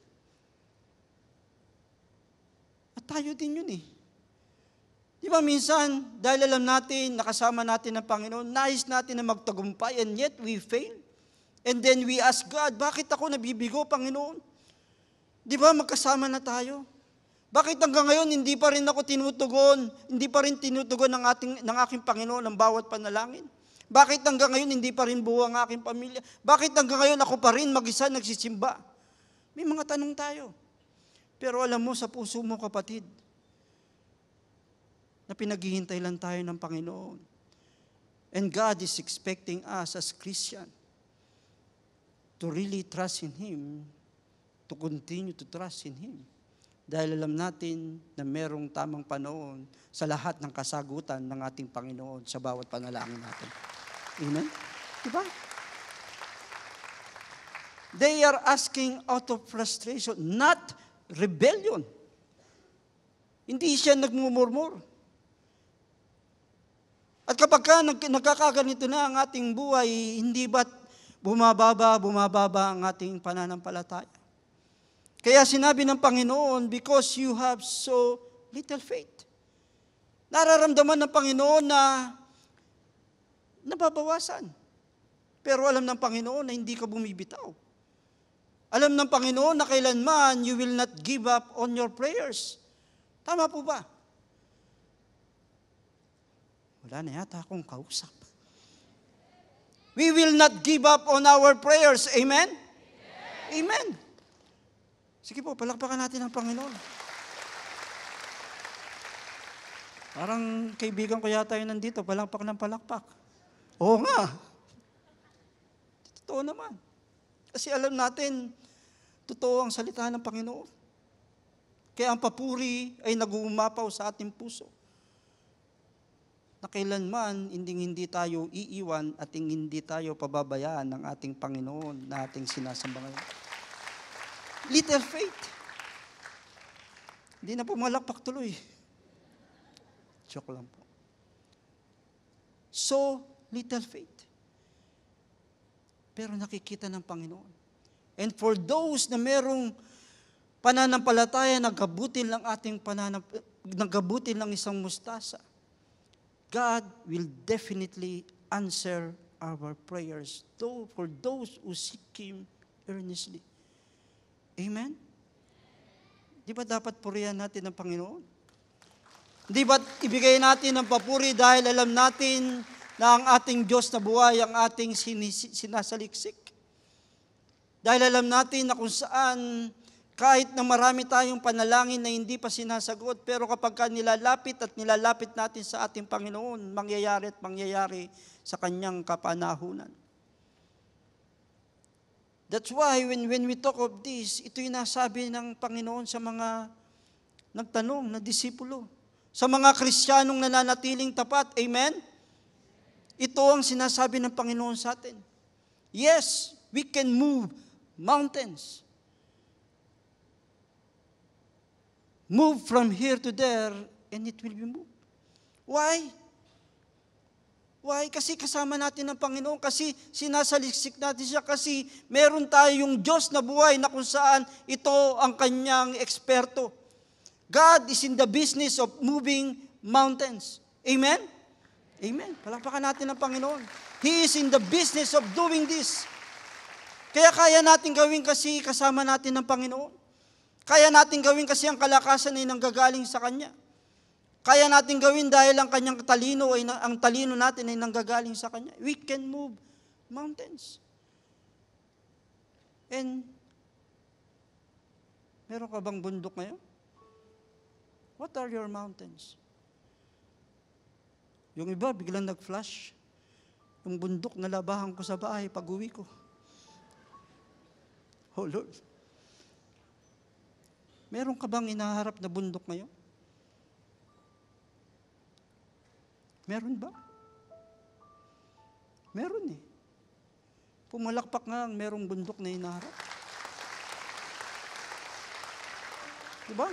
At tayo din yun eh. Di ba minsan, dahil alam natin, nakasama natin ang Panginoon, nais natin na magtagumpay, and yet we fail. And then we ask God, bakit ako nabibigo, Panginoon? Di ba magkasama na tayo? Bakit hanggang ngayon hindi pa rin ako tinutugon? Hindi pa rin tinutugon ng aking Panginoon ang bawat panalangin? Bakit hanggang ngayon hindi pa rin buo ang aking pamilya? Bakit hanggang ngayon ako pa rin mag-isa nagsisimba? May mga tanong tayo. Pero alam mo sa puso mo, kapatid, na pinaghihintay lang tayo ng Panginoon. And God is expecting us as Christian to really trust in Him, to continue to trust in Him. Dahil alam natin na merong tamang panahon sa lahat ng kasagutan ng ating Panginoon sa bawat panalangin natin. Amen? Diba? They are asking out of frustration, not rebellion. Hindi siya nagmumurmur. At kapag nagkakaganito na ang ating buhay, hindi ba't bumababa ang ating pananampalataya? Kaya sinabi ng Panginoon, because you have so little faith. Nararamdaman ng Panginoon na nababawasan. Pero alam ng Panginoon na hindi ka bumibitaw. Alam ng Panginoon na kailanman you will not give up on your prayers. Tama po ba? Wala na yata akong kausap. We will not give up on our prayers. Amen? Amen. Sige po, palakpakan natin ang Panginoon. Parang kaibigan ko yata yun nandito, palakpak ng palakpak. Oo nga. Totoo naman. Kasi alam natin, totoo ang salita ng Panginoon. Kaya ang papuri ay nag-uumapaw sa ating puso. Na kailanman hindi tayo iiwan at hindi tayo pababayaan ng ating Panginoon na ating sinasamba ngayon. Little faith. Hindi na po malakpak tuloy. Joke lang po. So, little faith. Pero nakikita ng Panginoon. And for those na merong pananampalataya, nagkabutil ng isang mustasa, God will definitely answer our prayers for those who seek Him earnestly. Amen? Di ba dapat purihan natin ang Panginoon? Di ba ibigay natin ang papuri dahil alam natin na ang ating Diyos na buhay ang ating sinasaliksik? Dahil alam natin na kung saan kahit na marami tayong panalangin na hindi pa sinasagot, pero kapag nilalapit natin sa ating Panginoon, mangyayari sa Kanyang kapanahunan. That's why when we talk of this, ito yung nasabi ng Panginoon sa mga nagtanong na disipulo. Sa mga Kristiyanong nananatiling tapat. Amen? Ito ang sinasabi ng Panginoon sa atin. Yes, we can move mountains. Move from here to there and it will be moved. Why? Why? Kasi kasama natin ang Panginoon, kasi sinasaliksik natin siya, kasi meron tayong Diyos na buhay na kung saan ito ang kanyang eksperto. God is in the business of moving mountains. Amen? Amen. Palakpakan natin ang Panginoon. He is in the business of doing this. Kaya kaya natin gawin kasi kasama natin ang Panginoon. Kaya natin gawin kasi ang kalakasan ay nanggagaling sa Kanya. Kaya natin gawin dahil ang kanyang talino ang talino natin ay nanggagaling sa Kanya. We can move mountains. And meron ka bang bundok ngayon? What are your mountains? Yung iba, biglang nag-flash. Yung bundok na labahan ko sa bahay pag-uwi ko. Oh Lord. Meron ka bang inaharap na bundok ngayon? Meron ba? Meron eh. Pumalakpak nga ang merong bundok na inaharap. Diba?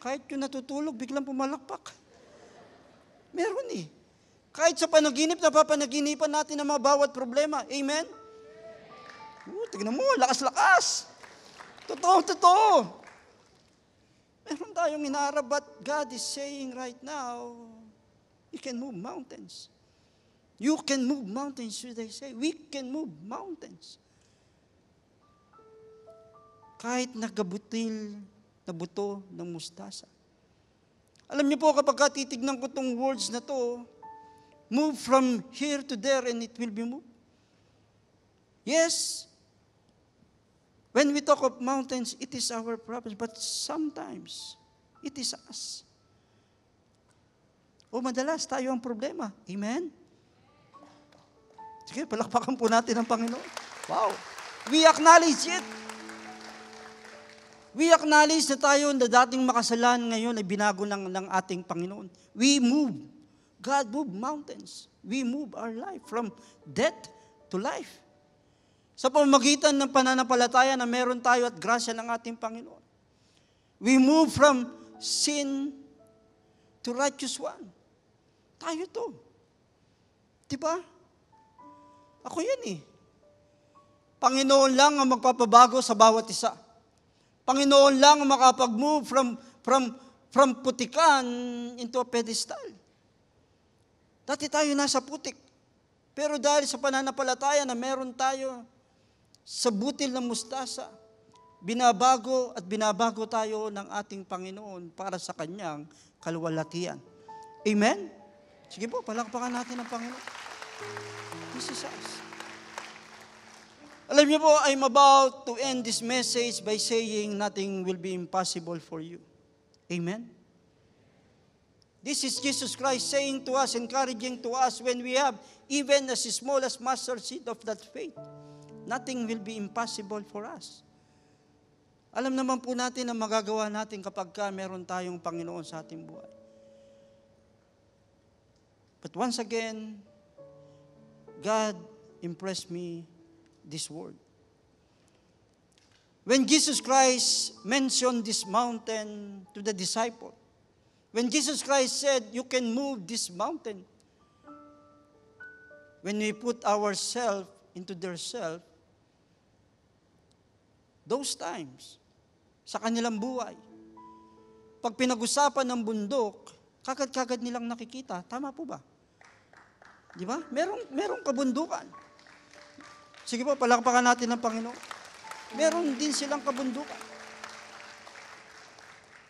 Kahit yung natutulog, biglang pumalakpak. Meron eh. Kahit sa panaginip, napapanaginipan natin ang mga bawat problema. Amen? Tignan mo, lakas-lakas. Totoo. Meron tayong inaharap, but God is saying right now, you can move mountains. You can move mountains, should I say. We can move mountains. Kahit nagabutil na buto ng mustasa. Alam niyo po, kapag titignan ko itong words na to, move from here to there and it will be moved. Yes, when we talk of mountains, it is our problem, but sometimes, it is us. O madalas, tayo ang problema. Amen? Sige, palakpakan po natin ang Panginoon. Wow! We acknowledge it. We acknowledge na tayo na dating makasalan ngayon ay binago ng ating Panginoon. We move. God moved mountains. We move our life from death to life. Sa pamamagitan ng pananampalataya na meron tayo at grasya ng ating Panginoon. We move from sin to righteous one. Tayo to. Diba? Ako yan eh. Panginoon lang ang magpapabago sa bawat isa. Panginoon lang ang makapag-move from putikan into a pedestal. Dati tayo nasa putik. Pero dahil sa pananampalataya na meron tayo sa butil ng mustasa, binabago tayo ng ating Panginoon para sa kanyang kaluwalhatian. Amen? Sige po, palakpakan natin ang Panginoon. This is us. Alam niyo po, I'm about to end this message by saying nothing will be impossible for you. Amen? This is Jesus Christ saying to us, encouraging to us, when we have even as small as mustard seed of that faith, nothing will be impossible for us. Alam naman po natin ang magagawa natin kapag meron tayong Panginoon sa ating buhay. But once again, God impressed me this word. When Jesus Christ mentioned this mountain to the disciple, when Jesus Christ said, you can move this mountain, when we put ourselves into their self, those times, sa kanilang buhay, pag pinag-usapan ng bundok, kagad-kagad nilang nakikita. Tama po ba? Di ba? Merong kabundukan. Sige po, palakpakan natin ng Panginoon. Meron din silang kabundukan.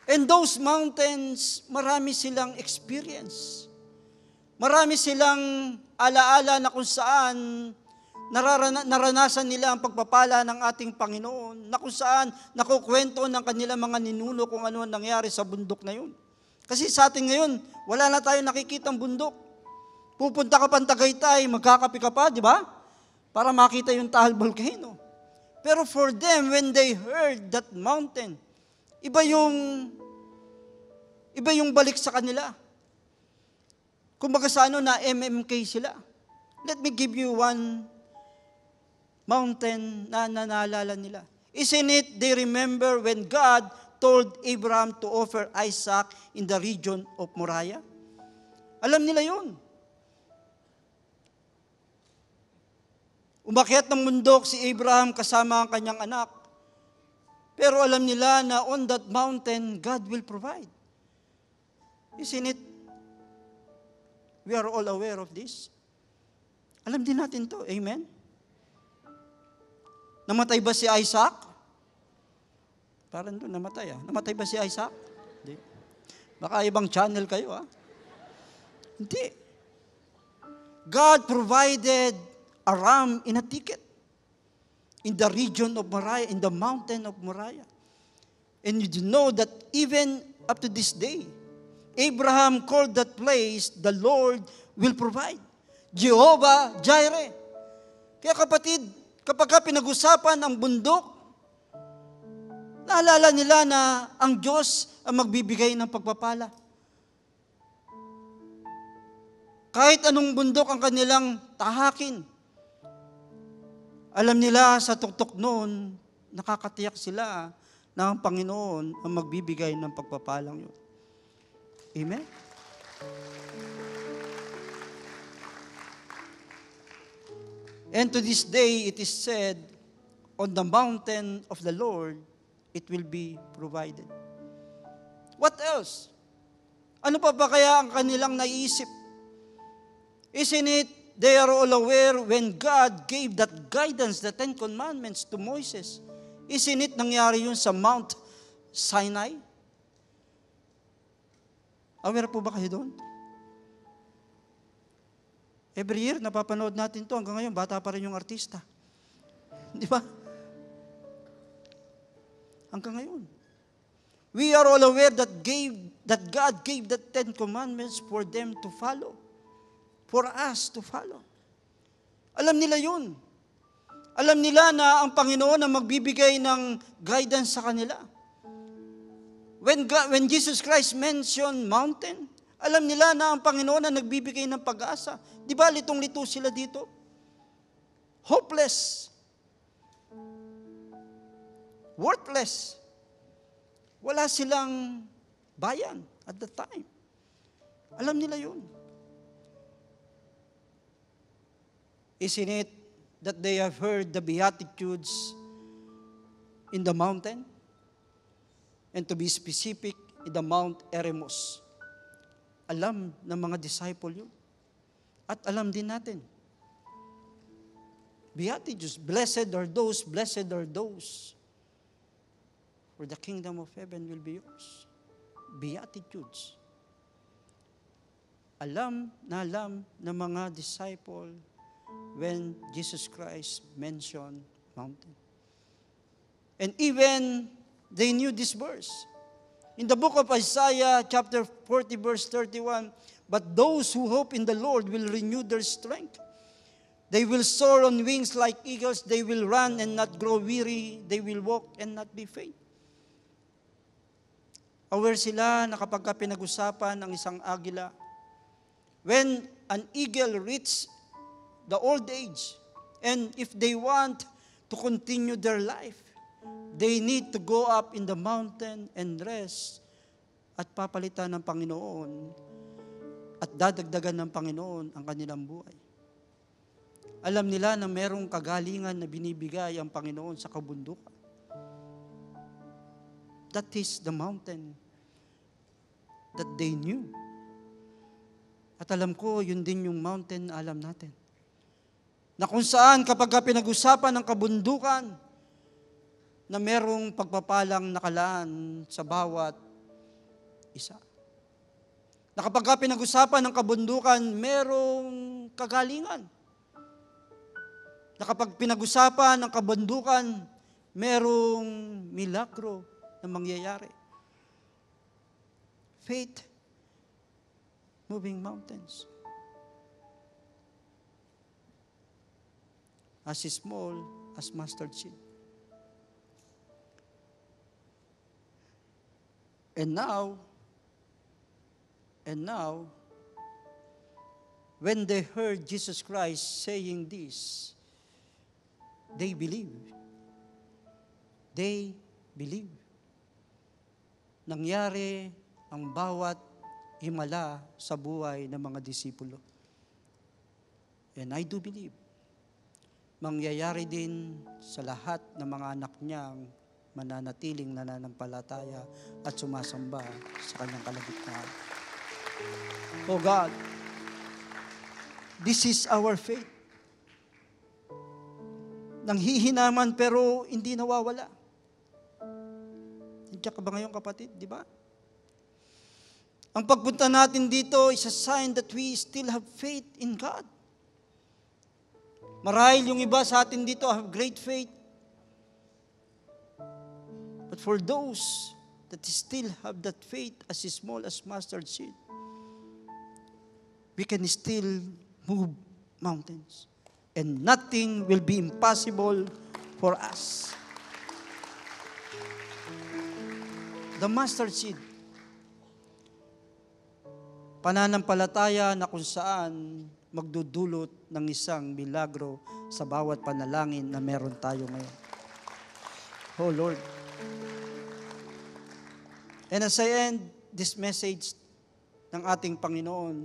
And those mountains, marami silang experience. Marami silang alaala na kung saan naranasan nila ang pagpapala ng ating Panginoon, na kung saan nakukwento ng kanilang mga ninuno kung ano ang nangyari sa bundok na yun. Kasi sa atin ngayon, wala na tayong nakikitang bundok. Pupunta ka pang Tagaytay, magkakape ka pa, di ba? Para makita yung Taal Volcano. Pero for them, when they heard that mountain, iba yung balik sa kanila. Kumbaga sa na MMK sila. Let me give you one mountain na naalala nila. Isn't it they remember when God told Abraham to offer Isaac in the region of Moriah? Alam nila yun. Umakyat ng bundok si Abraham kasama ang kanyang anak. Pero alam nila na on that mountain, God will provide. Isn't it? We are all aware of this. Alam din natin to. Amen? Namatay ba si Isaac? Parang doon, namatay. Namatay ba si Isaac? Hindi. Baka ibang channel kayo, Hindi. God provided a ram in a thicket in the region of Moriah, in the mountain of Moriah. And you know that even up to this day, Abraham called that place, the Lord will provide. Jehovah Jireh. Kaya kapatid, kapag pinag-usapan ang bundok, naalala nila na ang Diyos ang magbibigay ng pagpapala. Kahit anong bundok ang kanilang tahakin, alam nila sa tuktok noon, nakakatiyak sila na ang Panginoon ang magbibigay ng pagpapalang yun. Amen? And to this day, it is said, on the mountain of the Lord, it will be provided. What else? Ano pa ba kaya ang kanilang naiisip? Isn't it, they are all aware when God gave that guidance, the Ten Commandments to Moses. Isn't it nangyari yun sa Mount Sinai? Aware po ba kayo doon? Every year, napapanood natin to. Hanggang ngayon, bata pa rin yung artista. Di ba? Hanggang ngayon. We are all aware that God gave the 10 Commandments for them to follow. For us to follow. Alam nila yun. Alam nila na ang Panginoon ang magbibigay ng guidance sa kanila. When Jesus Christ mentioned mountain, alam nila na ang Panginoon ang nagbibigay ng pag-asa. Di ba litong-lito sila dito? Hopeless. Worthless. Wala silang bayan at the time. Alam nila yun. Isn't it that they have heard the Beatitudes in the mountain? And to be specific, in the Mount Eremos. Alam ng mga disciple yun. At alam din natin. Beatitudes, blessed are those. For the kingdom of heaven will be yours. Beatitudes. Alam ng mga disciple when Jesus Christ mentioned mountain. And even they knew this verse. In the book of Isaiah, chapter 40, verse 31, but those who hope in the Lord will renew their strength. They will soar on wings like eagles. They will run and not grow weary. They will walk and not be faint. Aware sila na kapag pinag-usapan ng isang agila, when an eagle reaches the old age, and if they want to continue their life, they need to go up in the mountain and rest at papalitan ng Panginoon at dadagdagan ng Panginoon ang kanilang buhay. Alam nila na merong kagalingan na binibigay ang Panginoon sa kabundukan. That is the mountain that they knew. At alam ko, yun din yung mountain na alam natin. Na kung saan kapag pinag-usapan ng kabundukan, na merong pagpapalang nakalaan sa bawat isa. Na kapag pinag-usapan ng kabundukan, merong kagalingan. Na kapag pinag-usapan ng kabundukan, merong milagro na mangyayari. Faith, moving mountains. As small as mustard seed. And now, when they heard Jesus Christ saying this, they believed. They believed. Nangyari ang bawat himala sa buhay ng mga disipulo. And I do believe, mangyayari din sa lahat ng mga anak niyang mananatiling nananampalataya at sumasamba sa kanyang kalagitnaan. Oh God, this is our faith. Nanghihinaman pero hindi nawawala. Nandiyan ka ba ngayon kapatid, di ba? Ang pagpunta natin dito is a sign that we still have faith in God. Marahil yung iba sa atin dito have great faith. But for those that still have that faith as small as mustard seed, we can still move mountains. And nothing will be impossible for us. The mustard seed, pananampalataya na kung saan magdudulot ng isang milagro sa bawat panalangin na meron tayo ngayon. Oh Lord. And as I end this message ng ating Panginoon,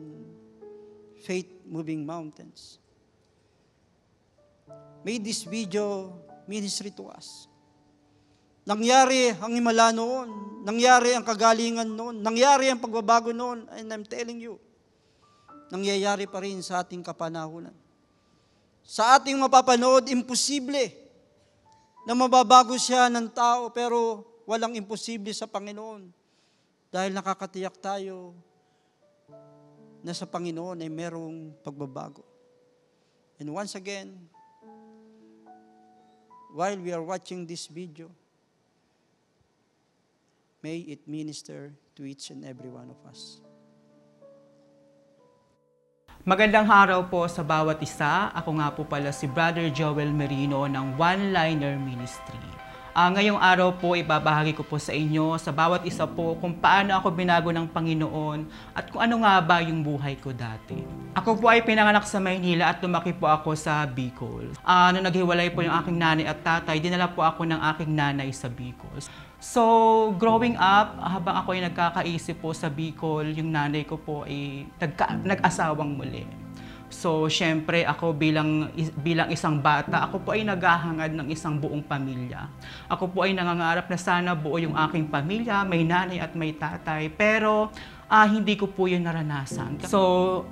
faith moving mountains, may this video ministry to us. Nangyari ang himala noon, nangyari ang kagalingan noon, nangyari ang pagbabago noon, and I'm telling you, nangyayari pa rin sa ating kapanahunan. Sa ating mapapanood, imposible na mababago siya ng tao, pero walang imposible sa Panginoon. Dahil nakakatiyak tayo na sa Panginoon ay merong pagbabago. And once again, while we are watching this video, may it minister to each and every one of us. Magandang araw po sa bawat isa. Ako nga po pala si Brother Joel Merino ng One Liner Ministry. Ngayong araw po, ibabahagi ko po sa inyo, sa bawat isa po, kung paano ako binago ng Panginoon at kung ano nga ba yung buhay ko dati. Ako po ay pinanganak sa Maynila at lumaki po ako sa Bicol. Nung naghiwalay po yung aking nanay at tatay, dinala po ako ng aking nanay sa Bicol. So, growing up, habang ako ay nagkakaisip po sa Bicol, yung nanay ko po ay nag-asawang muli. So, syempre, ako bilang isang bata, ako po ay naghahangad ng isang buong pamilya. Ako po ay nangangarap na sana buo yung aking pamilya, may nanay at may tatay, pero hindi ko po yun naranasan. So,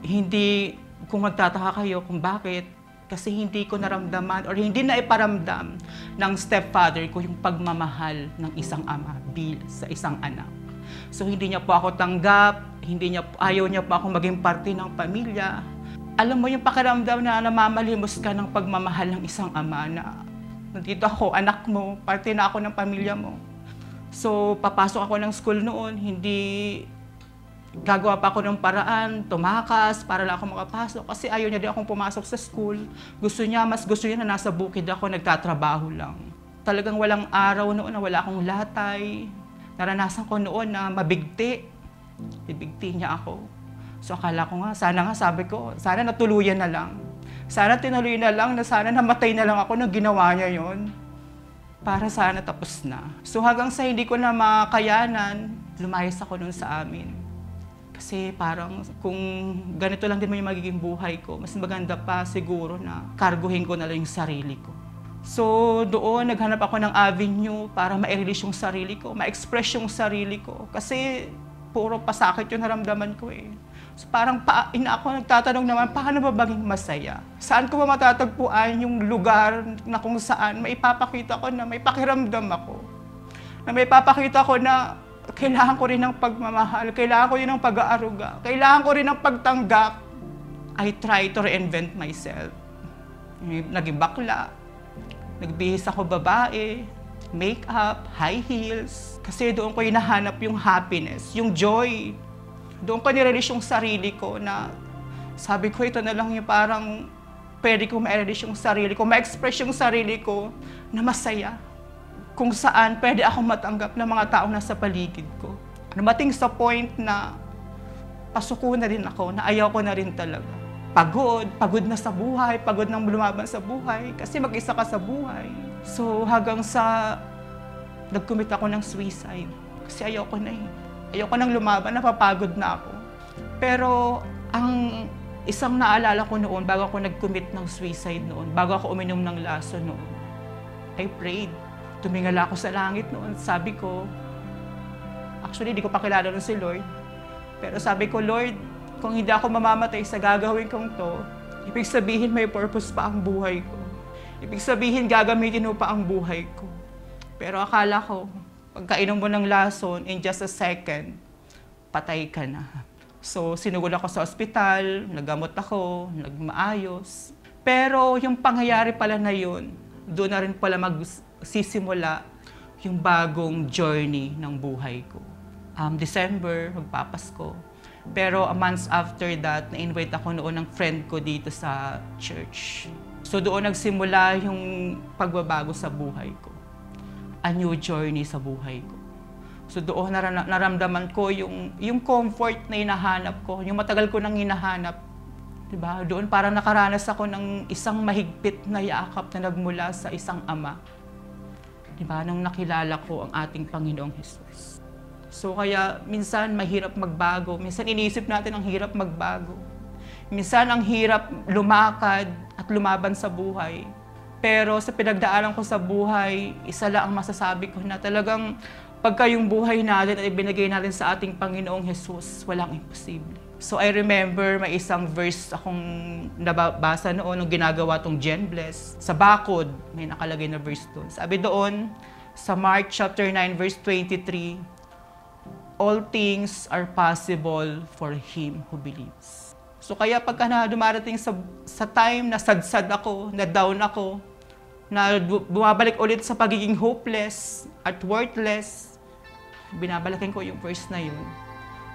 kung magtataka kayo kung bakit, kasi hindi ko naramdaman or hindi na iparamdam ng stepfather ko yung pagmamahal ng isang ama sa isang anak. So, hindi niya po ako tanggap, ayaw niya po ako maging parte ng pamilya. Alam mo yung pakiramdam na namamalimos ka ng pagmamahal ng isang ama na nandito ako, anak mo, parte na ako ng pamilya mo. So, papasok ako ng school noon, gagawa pa ako ng paraan, tumakas para lang ako makapasok kasi ayaw niya din akong pumasok sa school. Mas gusto niya na nasa bukid ako, nagtatrabaho lang. Talagang walang araw noon na wala akong latay. Naranasan ko noon na mabigti. Ibigti niya ako. So akala ko nga, sabi ko, sana natuluyan na lang. Sana tinuloy na lang, na sana namatay na lang ako nung ginawa niya yon. Para sana tapos na. So hanggang sa hindi ko na makayanan, lumayas ako nun sa amin. Kasi parang kung ganito lang din mo yung magiging buhay ko, mas maganda pa siguro na karguhin ko na lang yung sarili ko. So doon, naghanap ako ng avenue para ma-release yung sarili ko, ma-express yung sarili ko. Kasi puro pasakit yung naramdaman ko eh. So parang ako nagtatanong naman, paano ba maging masaya? Saan ko ba matatagpuan yung lugar na kung saan maipapakita ko na may pakiramdam ako? Na may papakita ko na kailangan ko rin ng pagmamahal, kailangan ko rin ng pag-aaruga, kailangan ko rin ng pagtanggap. I try to reinvent myself. Naging bakla, nagbihis ako babae, make-up, high heels. Kasi doon ko hinahanap yung happiness, yung joy. Doon ko nirelease yung sarili ko na sabi ko ito na lang yung parang pwede ko ma-release yung sarili ko, ma-express yung sarili ko na masaya. Kung saan pwede akong matanggap ng mga taong nasa paligid ko. Dumating sa point na pasuko na rin ako, na ayaw ko na rin talaga. Pagod na sa buhay, pagod nang lumaban sa buhay, kasi mag-isa ka sa buhay. So hanggang sa nag-commit ako ng suicide, kasi ayaw ko na eh. Ayoko nang lumaban, napapagod na ako. Pero ang isang naalala ko noon, bago ako nag-commit ng suicide noon, bago ako uminom ng laso noon, I prayed. Tumingala ako sa langit noon. Sabi ko, actually, di ko pa kilala nun si Lord. Pero sabi ko, Lord, kung hindi ako mamamatay sa gagawin kong to, ibig sabihin may purpose pa ang buhay ko. Ibig sabihin gagamitin mo pa ang buhay ko. Pero akala ko, pagkainom mo ng lason, in just a second, patay ka na. So, sinugod ako sa ospital, naggamot ako, nagmaayos. Pero yung pangyayari pala na yun, doon na rin pala magsisimula yung bagong journey ng buhay ko. December, magpapasko. Pero a month after that, na-invite ako noon ng friend ko dito sa church. So doon nagsimula yung pagbabago sa buhay ko. A new journey sa buhay ko. So doon naramdaman ko yung comfort na hinahanap ko, yung matagal ko nang hinahanap. Diba? Doon parang nakaranas ako ng isang mahigpit na yakap na nagmula sa isang ama. Diba? Nung nakilala ko ang ating Panginoong Jesus. So kaya minsan mahirap magbago, minsan iniisip natin ang hirap magbago. Minsan ang hirap lumakad at lumaban sa buhay. Pero sa pinagdaanan ko sa buhay, isa lang ang masasabi ko na talagang pagka yung buhay natin at ibinigay natin sa ating Panginoong Jesus, walang imposible. So I remember may isang verse akong nabasa noon nung ginagawa tong Gen Bless. Sa bakod, may nakalagay na verse doon. Sabi doon, Sa Mark chapter 9 verse 23, all things are possible for him who believes. So kaya pagka na dumarating sa time na sadsad ako, na down ako, na bumabalik ulit sa pagiging hopeless at worthless, binabalikan ko yung verse na yun.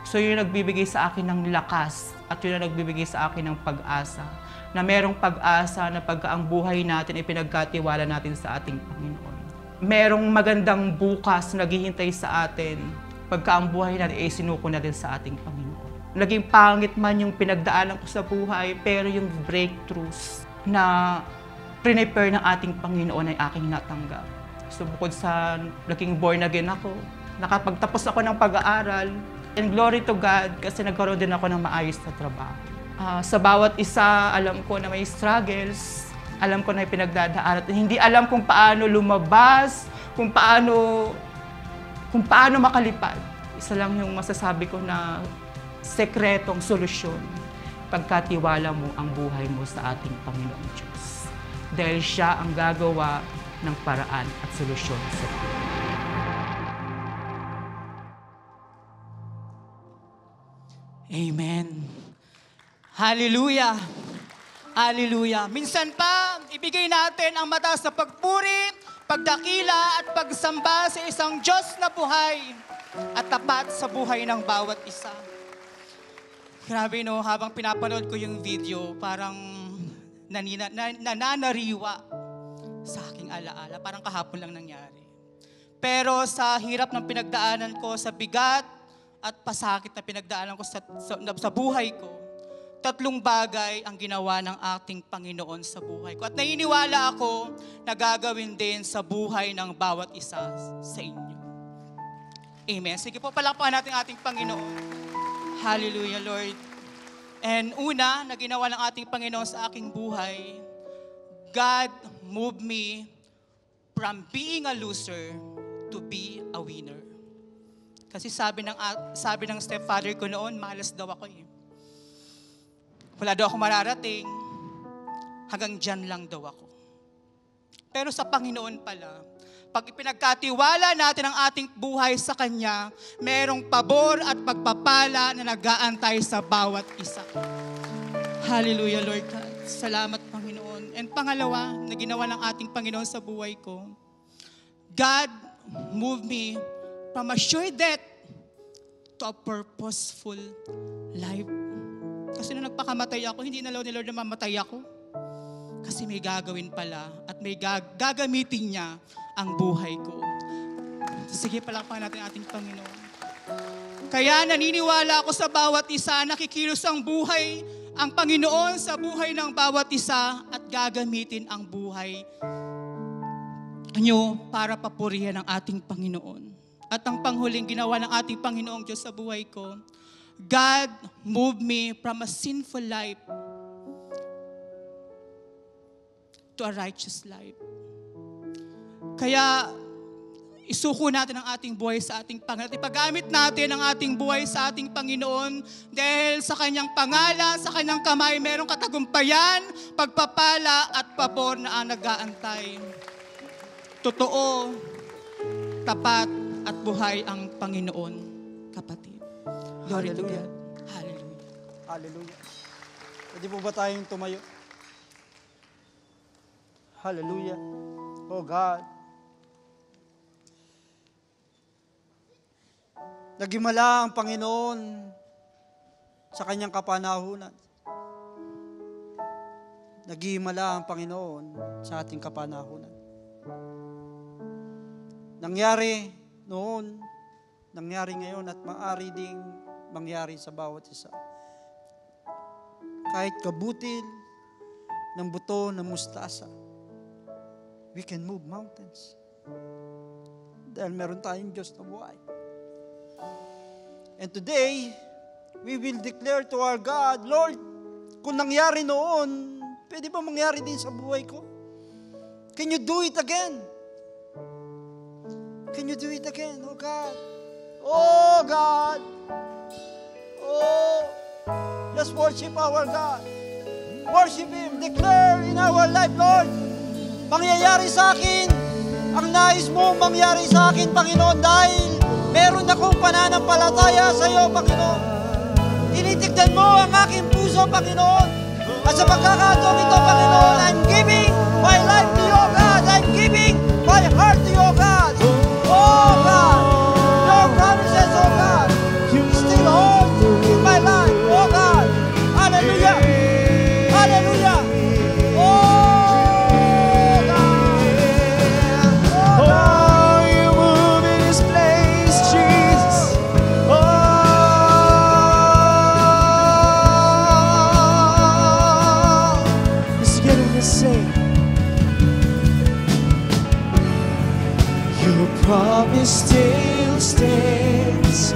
So yun nagbibigay sa akin ng lakas at yun nagbibigay sa akin ng pag-asa, na merong pag-asa na pagka ang buhay natin ay pinagkatiwala natin sa ating Panginoon. Merong magandang bukas na naghihintay sa atin pagka ang buhay natin ay sinuko natin sa ating Panginoon. Naging pangit man yung pinagdaanan ko sa buhay, pero yung breakthroughs na prepare ng ating Panginoon ay aking natanggap. So bukod sa naging born again ako, nakapagtapos ako ng pag-aaral, and glory to God kasi nagkaroon din ako ng maayos na trabaho. Sa bawat isa, alam ko na may struggles, alam ko na may pinagdadaanan. Hindi alam kung paano lumabas, kung paano makalipad. Isa lang yung masasabi ko na sekretong solusyon, pagkatiwala mo ang buhay mo sa ating Panginoong Diyos. Dahil siya ang gagawa ng paraan at solusyon sa buhay. Amen. Hallelujah. Hallelujah. Minsan pa, ibigay natin ang mataas na pagpuri, pagdakila at pagsamba sa isang Diyos na buhay at tapat sa buhay ng bawat isa. Grabe no, habang pinapanood ko yung video, parang nananariwa sa aking alaala. Parang kahapon lang nangyari. Pero sa hirap ng pinagdaanan ko, sa bigat at pasakit na pinagdaanan ko sa buhay ko, 3 bagay ang ginawa ng ating Panginoon sa buhay ko. At naniniwala ako na gagawin din sa buhay ng bawat isa sa inyo. Amen. Sige po, palakpakan natin ating Panginoon. Hallelujah, Lord. And una, na ginawa ng ating Panginoon sa aking buhay, God moved me from being a loser to be a winner. Kasi sabi ng stepfather ko noon, malas daw ako eh. Wala daw ako mararating, hanggang dyan lang daw ako. Pero sa Panginoon pala, pag ipinagkatiwala natin ang ating buhay sa Kanya, merong pabor at pagpapala na nag-aantay sa bawat isa. Hallelujah, Lord God. Salamat, Panginoon. And pangalawa, na ginawa ng ating Panginoon sa buhay ko, God moved me from a sure death to a purposeful life. Kasi nung nagpakamatay ako, hindi nalaw ni Lord na mamatay ako. Kasi may gagawin pala at may gagamitin niya ang buhay ko. Sige, palakpakan natin ating Panginoon. Kaya naniniwala ako sa bawat isa, nakikilos ang buhay, ang Panginoon sa buhay ng bawat isa at gagamitin ang buhay niyo para papurihan ang ating Panginoon. At ang panghuling ginawa ng ating Panginoong Diyos sa buhay ko, God moved me from a sinful life to a righteous life. Kaya isuko natin ang ating buhay sa ating Panginoon. Ipagamit natin ang ating buhay sa ating Panginoon dahil sa Kanyang pangalan, sa Kanyang kamay, merong katagumpayan, pagpapala at pabor na ang nag-aantay. Totoo, tapat at buhay ang Panginoon, kapatid. Glory to God. Hallelujah. Hallelujah. Pwede po ba tayong tumayo? Hallelujah. Oh God. Nagimala ang Panginoon sa Kanyang kapanahunan. Nagihimala ang Panginoon sa ating kapanahunan. Nangyari noon, nangyari ngayon at maaari ding mangyari sa bawat isa. Kahit kabutil ng buto ng mustasa, we can move mountains. Dahil meron tayong Diyos na buhay. And today, we will declare to our God, Lord, kung nangyari noon, pwede ba mangyari din sa buhay ko? Can you do it again? Can you do it again, oh God? Oh God! Oh, just worship our God. Worship Him. Declare in our life, Lord, mangyayari sa akin ang nais mong mangyari sa akin, Panginoon, dahil meron akong pananampalataya sa iyo, Panginoon. Tinitignan mo ang aking puso, Panginoon. At sa pagkakataong ito, Panginoon, I'm giving my life to you, God. I'm giving my heart to you, God. Oh, God. Your promises, oh, God, still hold in my life, oh, God. Hallelujah. Hallelujah. Promise still stands.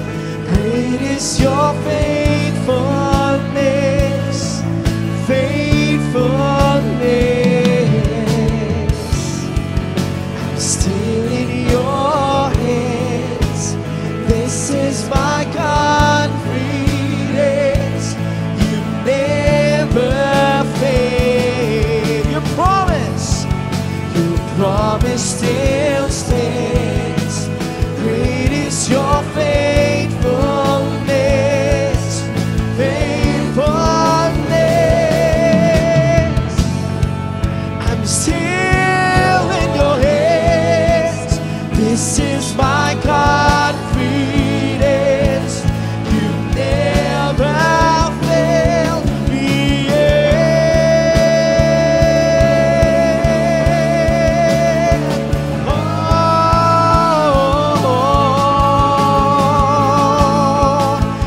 Great is your faithfulness, faithfulness. I'm still in your hands. This is my confidence. You never fail. Your promise still stands. Great is your faithfulness, faithfulness. I'm still in your hands. This is my confidence. You never fail me yet.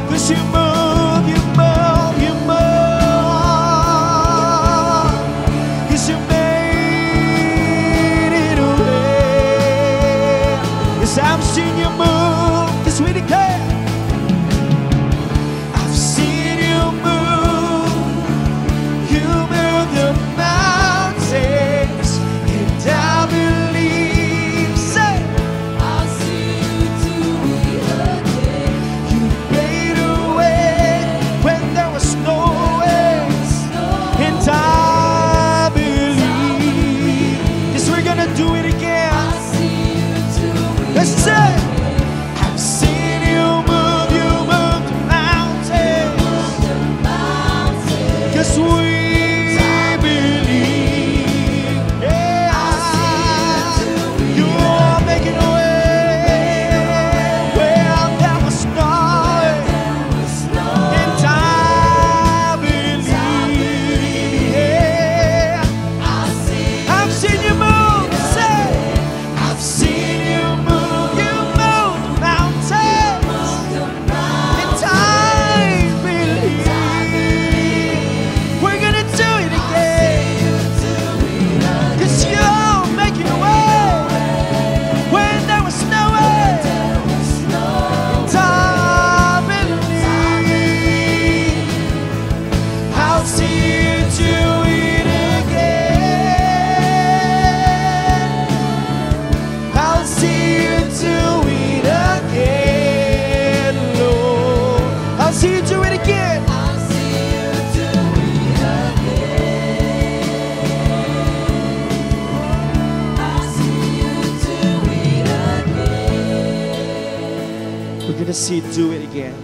Cause you move, you move, you move. Cause you made it away. Cause I've seen you move, cause we declare. I've seen you move. You move the mountains. And I believe, say, I'll see you do it again. You made a way when there was no way. And I believe, yes, we're gonna do it again. Let's say, I've seen you move the mountains. Cause we believe, yeah. You're making a way where there was no way. And I believe, yeah. I've seen you move, say, I've seen you move the mountains. And I believe, we're gonna do it again. Cause you're making a way when there was no way. And I believe, I'll see you do it again. I'll see you do it again, Lord. I'll see you do it again. I'll see you do it again. I'll see you do it again. We're gonna see you do it again.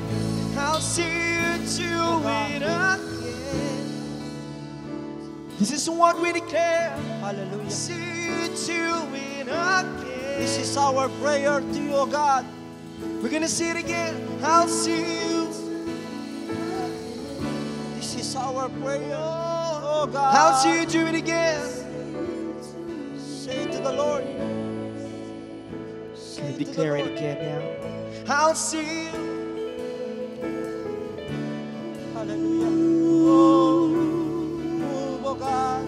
I'll see you do it again. This is what we declare. Hallelujah. See you do it again. This is our prayer to you, O God. We're gonna see it again. I'll see you. This is our prayer, oh God. I'll see you do it again. Say to the Lord. Can Say you to the declare it Lord. again now? I'll see you. Hallelujah. Oh, move, oh God.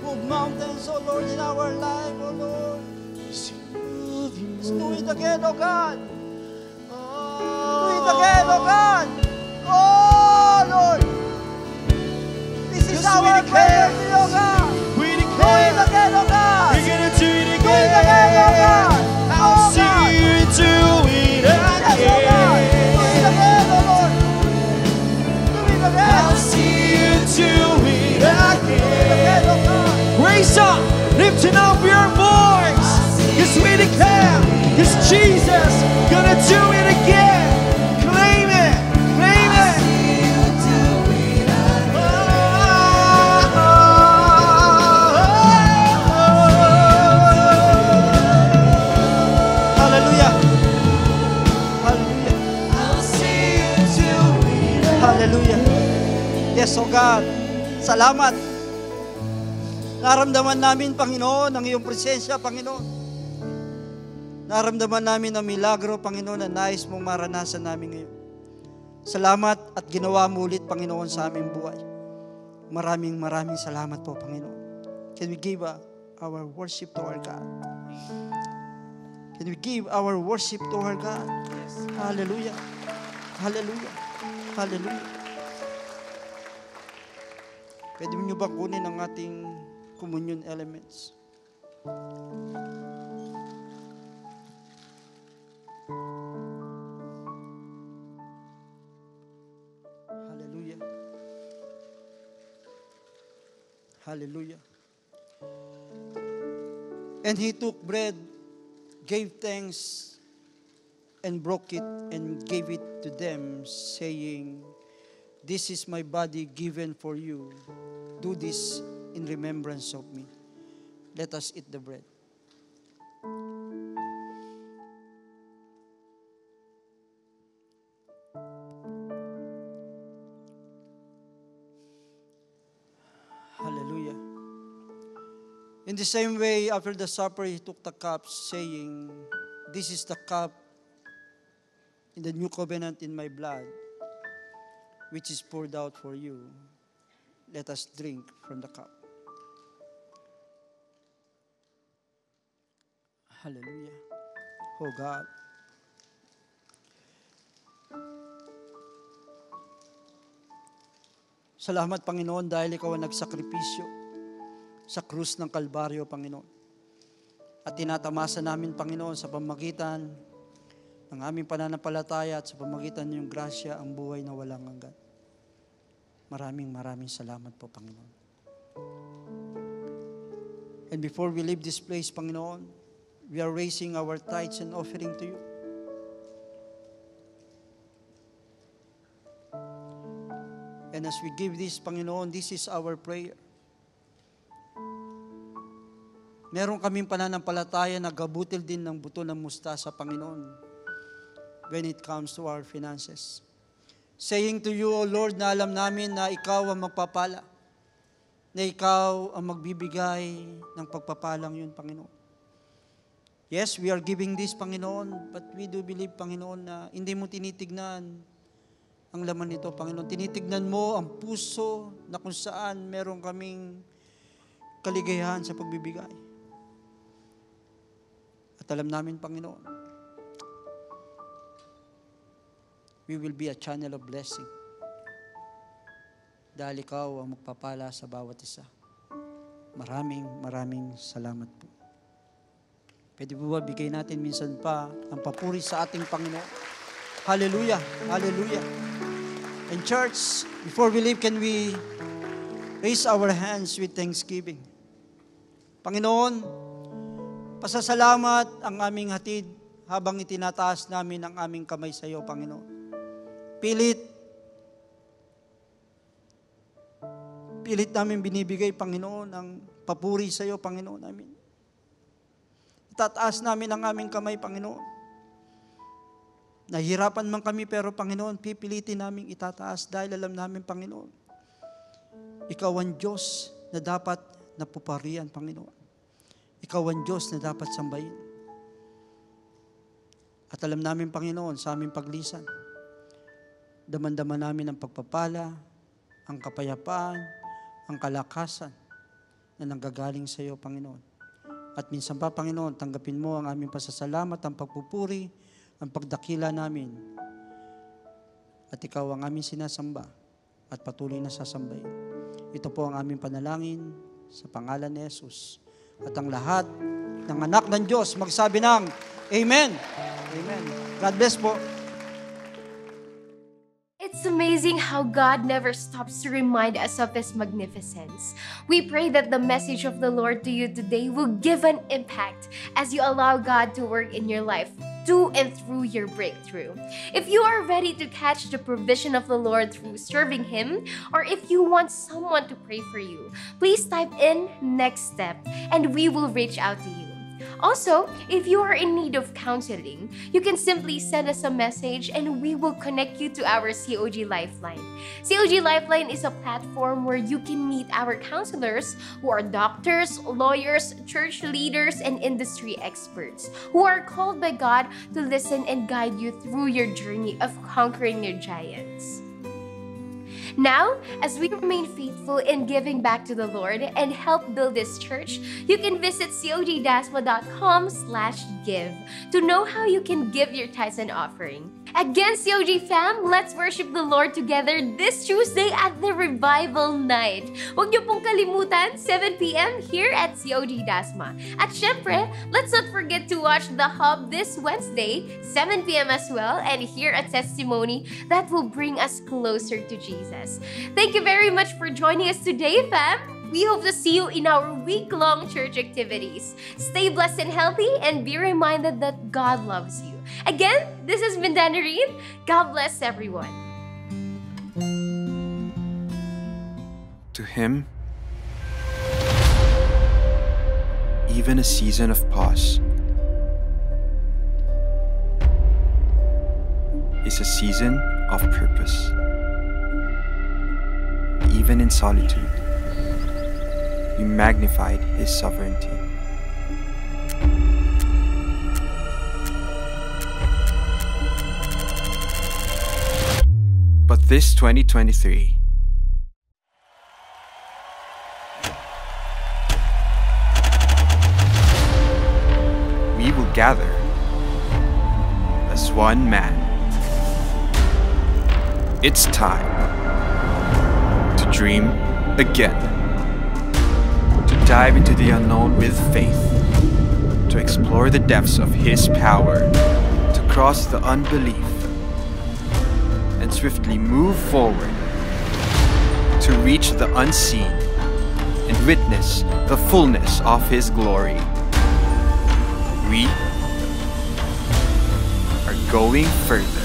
Move mountains, oh Lord, in our life, oh Lord. Let's do it again, oh God. Do it again, oh God. Oh Lord. This is Yes, we our prayer declare. to you, oh God. We Do it declare. again, oh God. We're gonna do it Do it again, oh again. God. I'll Oh see God. you do it Yes, oh God. Do it again. again, oh Lord. Do it again. I'll see you do it Do it again, again. oh God. Raise up, lifting up your voice. Hallelujah. Yes, O God. Salamat. Naramdaman namin, Panginoon, ang iyong presensya, Panginoon. Naramdaman namin ang milagro, Panginoon, na nais mong maranasan namin ngayon. Salamat at ginawa mo ulit, Panginoon, sa aming buhay. Maraming salamat po, Panginoon. Can we give our worship to our God? Can we give our worship to our God? Hallelujah. Hallelujah. Hallelujah. Pwede niyo ba kunin ang ating communion elements? Hallelujah. Hallelujah. And he took bread, gave thanks, and broke it, and gave it to them, saying, "This is my body given for you. Do this in remembrance of me." Let us eat the bread. Hallelujah. In the same way, after the supper, he took the cup, saying, "This is the cup in the new covenant in my blood, which is poured out for you. Let us drink from the cup." Hallelujah. Oh God. Salamat, Panginoon, dahil ikaw ang nagsakripisyo sa krus ng Kalbaryo, Panginoon. At tinatamasa namin, Panginoon, sa pamagitan ng aming pananampalataya at sa pamagitan ng iyong grasya, ang buhay na walang hanggan. Maraming salamat po, Panginoon. And before we leave this place, Panginoon, we are raising our tithes and offering to you. And as we give this, Panginoon, this is our prayer. Meron kaming pananampalataya na gabutil din ng buto ng mustasa, Panginoon, when it comes to our finances. Saying to you, O Lord, na alam namin na ikaw ang magpapala, na ikaw ang magbibigay ng pagpapalang yun, Panginoon. Yes, we are giving this, Panginoon, but we do believe, Panginoon, na hindi mo tinitignan ang laman nito, Panginoon. Tinitignan mo ang puso na kung saan meron kaming kaligayahan sa pagbibigay. At alam namin, Panginoon, we will be a channel of blessing. Dahil ikaw ang magpapala sa bawat isa. Maraming salamat po. Pwede po ba bigay natin minsan pa ang papuri sa ating Panginoon? Hallelujah! Hallelujah! And church, before we leave, can we raise our hands with thanksgiving? Panginoon, pasasalamat ang aming hatid habang itinataas namin ang aming kamay sa iyo, Panginoon. Pilit namin binibigay, Panginoon, ang papuri sa iyo, Panginoon namin. Itataas namin ang aming kamay, Panginoon. Nahihirapan man kami, pero Panginoon, pipilitin namin itataas dahil alam namin, Panginoon, ikaw ang Diyos na dapat napuparian, Panginoon. Ikaw ang Diyos na dapat sambahin. At alam namin, Panginoon, sa aming paglisan, daman-daman namin ang pagpapala, ang kapayapaan, ang kalakasan na nanggagaling sa iyo, Panginoon. At minsan pa, Panginoon, tanggapin mo ang aming pasasalamat, ang pagpupuri, ang pagdakila namin. At ikaw ang aming sinasamba at patuloy na sasambahin. Ito po ang aming panalangin sa pangalan ni Jesus. At ang lahat ng anak ng Diyos magsabi ng Amen. Amen. God bless po. It's amazing how God never stops to remind us of His magnificence. We pray that the message of the Lord to you today will give an impact as you allow God to work in your life to and through your breakthrough. If you are ready to catch the provision of the Lord through serving Him, or if you want someone to pray for you, please type in next step and we will reach out to you. Also, if you are in need of counseling, you can simply send us a message and we will connect you to our COG Lifeline. COG Lifeline is a platform where you can meet our counselors who are doctors, lawyers, church leaders, and industry experts who are called by God to listen and guide you through your journey of conquering your giants. Now, as we remain faithful in giving back to the Lord and help build this church, you can visit cogdasma.com/give to know how you can give your tithes and offering. Again, COG fam, let's worship the Lord together this Tuesday at the Revival Night. Huwag niyo pong kalimutan, 7 p.m. here at COG Dasma. At syempre, let's not forget to watch The Hub this Wednesday, 7 p.m. as well, and hear a testimony that will bring us closer to Jesus. Thank you very much for joining us today, fam. We hope to see you in our week-long church activities. Stay blessed and healthy, and be reminded that God loves you. Again, this has been Danarine. God bless everyone. To him, even a season of pause is a season of purpose. Even in solitude, he magnified his sovereignty. But this 2023, we will gather as one man. It's time to dream again, to dive into the unknown with faith, to explore the depths of His power, to cross the unbelief, and swiftly move forward to reach the unseen and witness the fullness of His glory. We are going further.